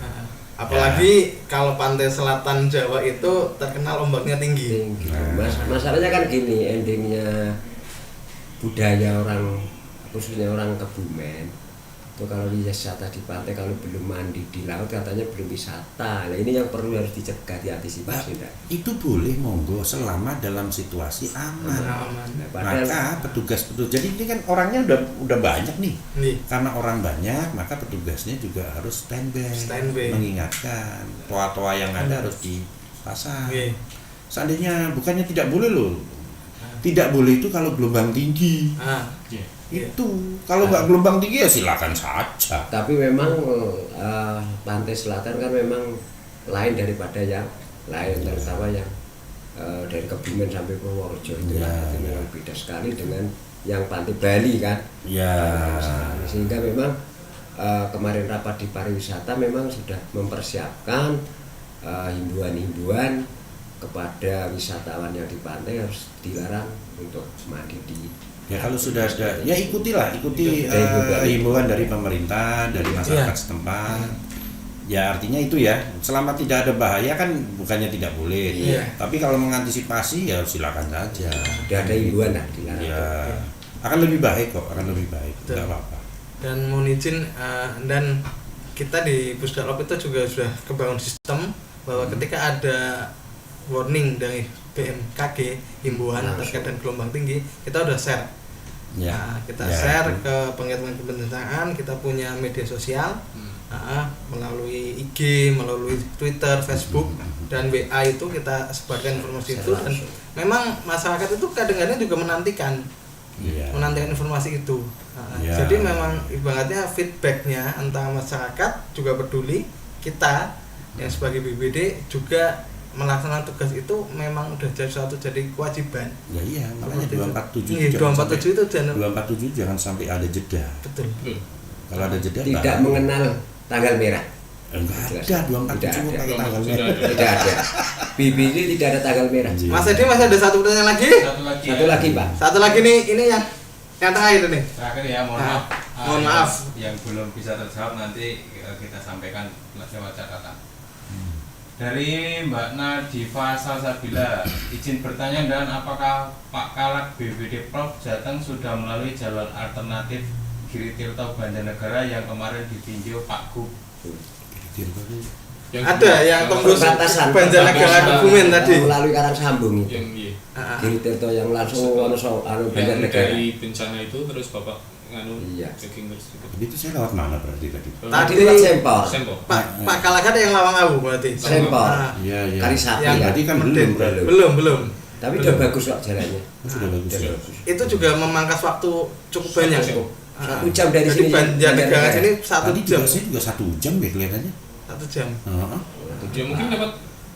[SPEAKER 2] Apalagi kalau pantai selatan Jawa itu terkenal ombaknya tinggi.
[SPEAKER 4] Masalahnya kan gini, endingnya budaya orang, khususnya orang Kebumen itu kalau wisata di pantai, kalau belum mandi di laut katanya belum wisata. Nah ini yang perlu harus dicegah, diantisipasi.
[SPEAKER 1] Itu boleh monggo selama dalam situasi aman. Maka petugas jadi ini kan orangnya udah banyak nih. Karena orang banyak maka petugasnya juga harus standby. Mengingatkan toa-toa yang ada harus dipasang. Seandainya bukannya tidak boleh loh. Tidak boleh itu kalau gelombang tinggi. Itu kalau nggak gelombang tinggi ya silakan saja.
[SPEAKER 4] Tapi memang pantai selatan kan memang lain daripada yang lain, terutama yang dari Kebumen sampai Purworejo itu memang beda sekali dengan yang pantai Bali kan. Sehingga memang kemarin rapat di pariwisata memang sudah mempersiapkan himbauan-himbauan kepada wisatawan yang di pantai harus dilarang untuk mandi di.
[SPEAKER 1] Ya kalau sudah ada, ya ikuti himbauan dari pemerintah, dari masyarakat setempat. Ya artinya itu ya, selama tidak ada bahaya kan bukannya tidak boleh. Tapi kalau mengantisipasi ya silakan saja.
[SPEAKER 4] Sudah ada himbauan lah dilarang.
[SPEAKER 1] Ya akan lebih baik kok, tidak apa-apa.
[SPEAKER 2] Dan mohon izin dan kita di Pusdalop itu juga sudah kebangun sistem bahwa ketika ada warning dari BMKG himbauan terkait dengan gelombang tinggi, kita udah share. Kita share ke penghitungan kebencanaan, kita punya media sosial melalui IG, melalui Twitter, Facebook dan WA itu kita sebarkan informasi itu, dan memang masyarakat itu kadang-kadang juga menantikan informasi itu. Jadi memang ibaratnya feedbacknya antara masyarakat juga peduli, kita yang sebagai BPD juga melaksanakan tugas itu memang udah jadi kewajiban.
[SPEAKER 1] Ya iya, makanya 247 jangan sampai ada jeda.
[SPEAKER 2] Betul.
[SPEAKER 1] Kalau ada jeda
[SPEAKER 4] tidak mengenal tanggal merah.
[SPEAKER 1] Enggak ada 247 pakai tanggal merah.
[SPEAKER 4] Tidak ada. BPD tidak ada tanggal merah.
[SPEAKER 2] Mas Edi masih ada satu pertanyaan lagi?
[SPEAKER 4] Satu lagi, Pak.
[SPEAKER 2] Satu lagi nih, ini yang terakhir nih.
[SPEAKER 3] Terakhir ya, mohon maaf. Yang belum bisa terjawab nanti kita sampaikan lewat catatan. Dari Mbak Nadifa Salsabila, izin bertanya, dan apakah Pak Kalak BPD Prov Jateng sudah melalui jalur alternatif Giri Tirto Banjarnegara yang kemarin ditinjau Pak Gub?
[SPEAKER 2] Ada yang tembus Banjarnegara Kebumen tadi.
[SPEAKER 4] Melalui Karangsambung itu. Giri Tirto yang langsung Banjarnegara.
[SPEAKER 5] Dari bencana itu terus Bapak checking terus.
[SPEAKER 1] Itu saya lewat mana berarti tadi?
[SPEAKER 4] Tadi lewat Sempor.
[SPEAKER 2] Pak Kalak ada yang Lawang Awu berarti.
[SPEAKER 4] Sempor.
[SPEAKER 1] Iya.
[SPEAKER 4] Karisapi.
[SPEAKER 1] Berarti kan
[SPEAKER 2] belum.
[SPEAKER 4] Tapi udah bagus kok jalannya.
[SPEAKER 1] Sudah bagus.
[SPEAKER 2] Itu juga memangkas waktu cukup banyak.
[SPEAKER 4] 1 jam dari sini.
[SPEAKER 2] Banjarnegara sini 1 jam.
[SPEAKER 1] Saya juga 1 jam ya kelihatannya.
[SPEAKER 2] 1 jam.
[SPEAKER 5] Ya mungkin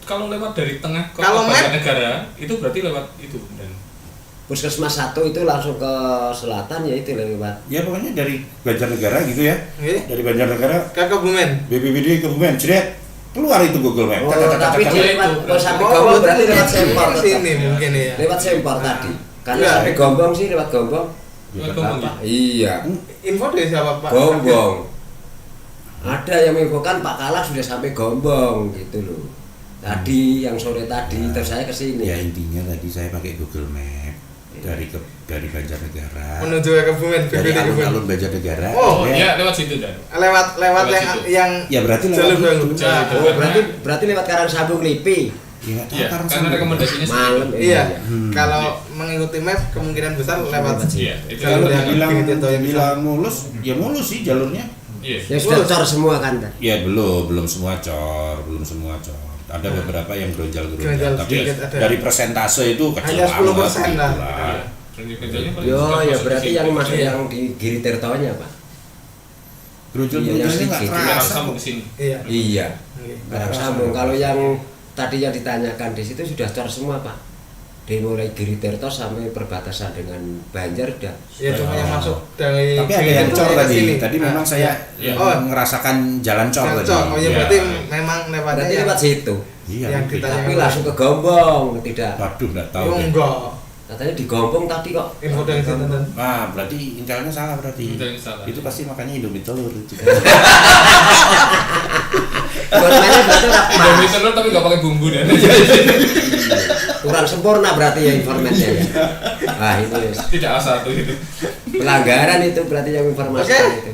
[SPEAKER 5] kalau lewat dari tengah ke
[SPEAKER 2] Kalau
[SPEAKER 5] Banjarnegara itu berarti lewat itu dan
[SPEAKER 4] Puskesmas 1 itu langsung ke selatan, ya itu lewat.
[SPEAKER 1] Ya pokoknya dari Banjarnegara gitu ya. Dari Banjarnegara
[SPEAKER 2] ke Kebumen.
[SPEAKER 1] BPBD Kebumen, jret. Keluar itu Google Map.
[SPEAKER 4] Tapi dia lewat sampai Gombong berarti lewat Sempor.
[SPEAKER 2] Sini mungkin ya.
[SPEAKER 4] Lewat Sempor tadi. Karena sampai Gombong sih lewat Gombong. Iya.
[SPEAKER 2] Info dari siapa Pak?
[SPEAKER 4] Gombong. Ada yang menginfokan Pak Kalak sudah sampai Gombong gitu loh. Tadi yang sore tadi terus saya kesini.
[SPEAKER 1] Ya intinya tadi saya pakai Google Map. dari Banjarnegara
[SPEAKER 2] menuju ke Kebumen,
[SPEAKER 1] dari
[SPEAKER 2] BPD Kebumen.
[SPEAKER 1] alun-alun Banjarnegara.
[SPEAKER 2] Oh,
[SPEAKER 5] iya lewat situ dan.
[SPEAKER 2] Lewat yang
[SPEAKER 1] Ya berarti lewat
[SPEAKER 2] jalur baru.
[SPEAKER 1] itu.
[SPEAKER 2] Nah,
[SPEAKER 4] Oh, berarti lewat Karangsambung Lipi.
[SPEAKER 1] Ya, nggak tahu
[SPEAKER 5] Iya,
[SPEAKER 1] karena
[SPEAKER 5] karena
[SPEAKER 1] sama.
[SPEAKER 5] rekomendasinya
[SPEAKER 4] Malam.
[SPEAKER 2] Iya.
[SPEAKER 1] Hmm.
[SPEAKER 2] Kalau mengikuti map kemungkinan besar lewat
[SPEAKER 5] Iya, itu
[SPEAKER 1] Kalau
[SPEAKER 2] yang
[SPEAKER 1] dibilang mulus, ya mulus sih jalurnya.
[SPEAKER 5] iya.
[SPEAKER 4] Ya sudah cor semua kan. Dan.
[SPEAKER 1] Ya belum semua cor. Ada beberapa yang
[SPEAKER 2] Geronjal
[SPEAKER 1] geronjal. Tapi
[SPEAKER 2] sedikit ada.
[SPEAKER 1] dari persentase itu kecil
[SPEAKER 2] Hanya 10% lah.
[SPEAKER 5] Iya. Rekomendasinya paling
[SPEAKER 4] Yo,
[SPEAKER 5] sudah
[SPEAKER 4] ya
[SPEAKER 5] masuk
[SPEAKER 4] berarti
[SPEAKER 5] di
[SPEAKER 4] yang
[SPEAKER 5] situ.
[SPEAKER 4] masuk yang di Giri Tirtonya, Pak.
[SPEAKER 1] Geronjal-geronjalnya
[SPEAKER 4] Iya,
[SPEAKER 1] nggak
[SPEAKER 4] yang
[SPEAKER 5] Karang
[SPEAKER 1] terasa.
[SPEAKER 5] sambung ke sini.
[SPEAKER 2] Iya.
[SPEAKER 4] Iya.
[SPEAKER 2] Oke.
[SPEAKER 4] Karangsambung. Kalau yang tadi yang ditanyakan di situ sudah cor semua, Pak. Dari mulai Giri Tirto sampai perbatasan dengan Banjar sudah.
[SPEAKER 2] Ya cuma yang masuk dari
[SPEAKER 1] Tapi ada yang cor
[SPEAKER 2] ke
[SPEAKER 1] tadi.
[SPEAKER 2] sini.
[SPEAKER 1] Tadi
[SPEAKER 2] Nah,
[SPEAKER 1] memang saya
[SPEAKER 5] Iya.
[SPEAKER 1] ngerasakan jalan cor
[SPEAKER 2] yang
[SPEAKER 1] tadi.
[SPEAKER 2] cor. Oh ya
[SPEAKER 5] Iya.
[SPEAKER 2] berarti memang lewatnya
[SPEAKER 4] Berarti
[SPEAKER 2] yang
[SPEAKER 4] lewat situ.
[SPEAKER 1] Iya.
[SPEAKER 2] yang
[SPEAKER 1] mungkin.
[SPEAKER 2] ditanya-
[SPEAKER 4] Tapi langsung ke Gombong, tidak.
[SPEAKER 1] Waduh, nggak tahu.
[SPEAKER 2] Oh,
[SPEAKER 1] deh.
[SPEAKER 2] enggak.
[SPEAKER 4] Katanya di Gombong tadi kok.
[SPEAKER 2] Info dari situ dan
[SPEAKER 1] Nah, berarti intelnya salah berarti.
[SPEAKER 5] Intelnya salah.
[SPEAKER 1] Itu pasti makanya Indomie telur itu.
[SPEAKER 4] Buatnya berarti ora pas.
[SPEAKER 5] Indomie telur tapi nggak pakai bumbu dan.
[SPEAKER 4] Kurang sempurna berarti ya informasinya ya. Wah ini
[SPEAKER 5] Tidak A1 itu.
[SPEAKER 4] pelanggaran itu berarti yang informasikan itu.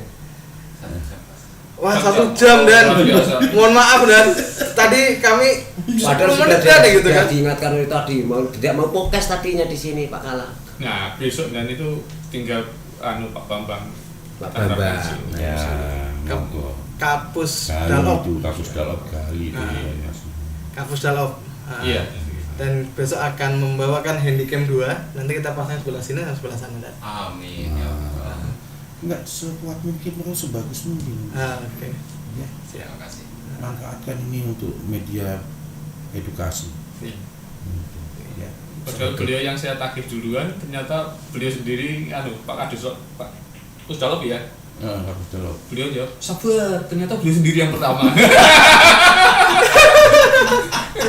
[SPEAKER 2] wah 1 jam dan
[SPEAKER 5] Luar biasa.
[SPEAKER 2] mohon maaf dan tadi kami
[SPEAKER 4] Padahal
[SPEAKER 2] 10
[SPEAKER 4] sudah
[SPEAKER 2] menit ada gitu
[SPEAKER 4] sudah
[SPEAKER 2] kan.
[SPEAKER 4] diingatkan itu tadi mau tidak mau podcast tadinya di sini Pak Kala.
[SPEAKER 5] Nah besok dan itu tinggal Pak Bambang.
[SPEAKER 4] Pak Bambang.
[SPEAKER 1] Ya, monggo.
[SPEAKER 2] Kapus
[SPEAKER 1] Kali
[SPEAKER 2] Dalop.
[SPEAKER 1] itu kasus dalop kali itu.
[SPEAKER 2] Nah.
[SPEAKER 1] ya, Mas.
[SPEAKER 2] Kapus Dalop. Nah,
[SPEAKER 5] Iya.
[SPEAKER 2] Dan besok akan membawakan handycam 2. Nanti kita pasang sebelah sini dan sebelah sana dan.
[SPEAKER 3] Amin ya Allah.
[SPEAKER 1] Enggak sekuat mungkin, bukan sebagus mungkin.
[SPEAKER 2] Oke.
[SPEAKER 1] Ya,
[SPEAKER 3] Terima kasih.
[SPEAKER 1] manfaatkan ini untuk media edukasi.
[SPEAKER 5] Iya.
[SPEAKER 1] Ya.
[SPEAKER 5] Padahal beliau yang saya tagih duluan ternyata beliau sendiri Pak Kadus Pak Pusdalop ya.
[SPEAKER 1] Kasus dalop.
[SPEAKER 5] Beliau jawab sabar ternyata beliau sendiri yang pertama.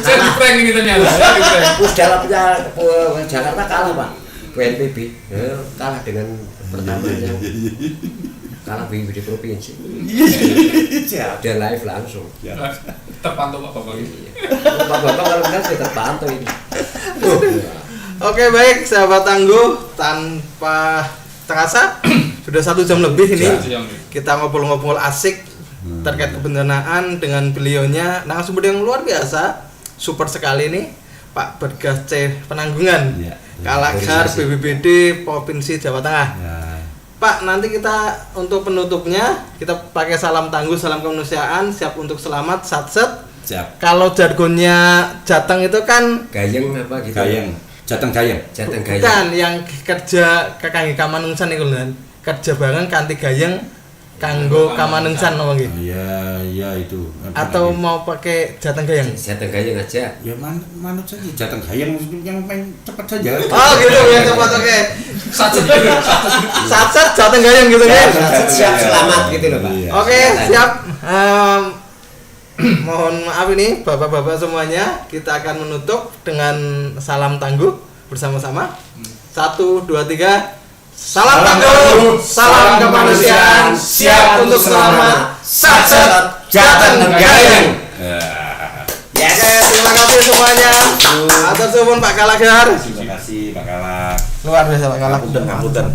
[SPEAKER 5] Saya di prank ini ternyata. Saya di prank.
[SPEAKER 4] Pusdalapnya Jakarta kalah Pak. BNPB kalah dengan pertamanya. Kalah BNPB di provinsi.
[SPEAKER 1] Siap.
[SPEAKER 4] Dia live langsung.
[SPEAKER 1] Ya.
[SPEAKER 5] Terpantau Pak Bambang ini.
[SPEAKER 4] Bapak kalau benar sudah terpantau ini.
[SPEAKER 2] Oke, baik sahabat tangguh, tanpa terasa sudah 1 jam lebih ini kita ngobrol-ngobrol asik terkait kebencanaan dengan beliaunya narasumber yang luar biasa, super sekali nih Pak Bergas C Penanggungan,
[SPEAKER 1] Ya.
[SPEAKER 2] Kalakhar BPBD Provinsi Jawa Tengah.
[SPEAKER 1] Ya.
[SPEAKER 2] Pak, nanti kita untuk penutupnya kita pakai salam tangguh, salam kemanusiaan, siap untuk selamat, satset.
[SPEAKER 1] Siap.
[SPEAKER 2] Kalau jargonnya Jateng itu kan
[SPEAKER 4] Gayeng apa gitu.
[SPEAKER 1] Gayeng. Jateng gayeng.
[SPEAKER 4] Jateng gayeng.
[SPEAKER 2] bukan yang kerja kakangge kamanungsan iku lho. Kerja bareng kanthi gayeng kanggo kamanungsan apa nggih?
[SPEAKER 1] Iya itu.
[SPEAKER 2] Atau mau pakai jateng gayeng?
[SPEAKER 4] Jateng gayeng aja.
[SPEAKER 1] ya manut saja jateng gayeng yang main cepat saja.
[SPEAKER 2] Oh gitu ya, cepat oke. Satset jateng gayeng gitu kan?
[SPEAKER 4] Siap selamat gitu loh Pak.
[SPEAKER 1] Iya.
[SPEAKER 2] Oke, siap. Mohon maaf ini bapak-bapak semuanya, kita akan menutup dengan salam tangguh bersama-sama. 1, 2, 3. Salam tangguh, salam kemanusiaan, siap untuk selamat. Satset Jateng Gayeng.
[SPEAKER 1] Yes.
[SPEAKER 2] Oke, terima kasih semuanya. Atur suwun Pak Kalakhar.
[SPEAKER 1] Terima kasih Pak Kalak.
[SPEAKER 2] Luar biasa Pak Kalakhar.
[SPEAKER 1] Ngapunten.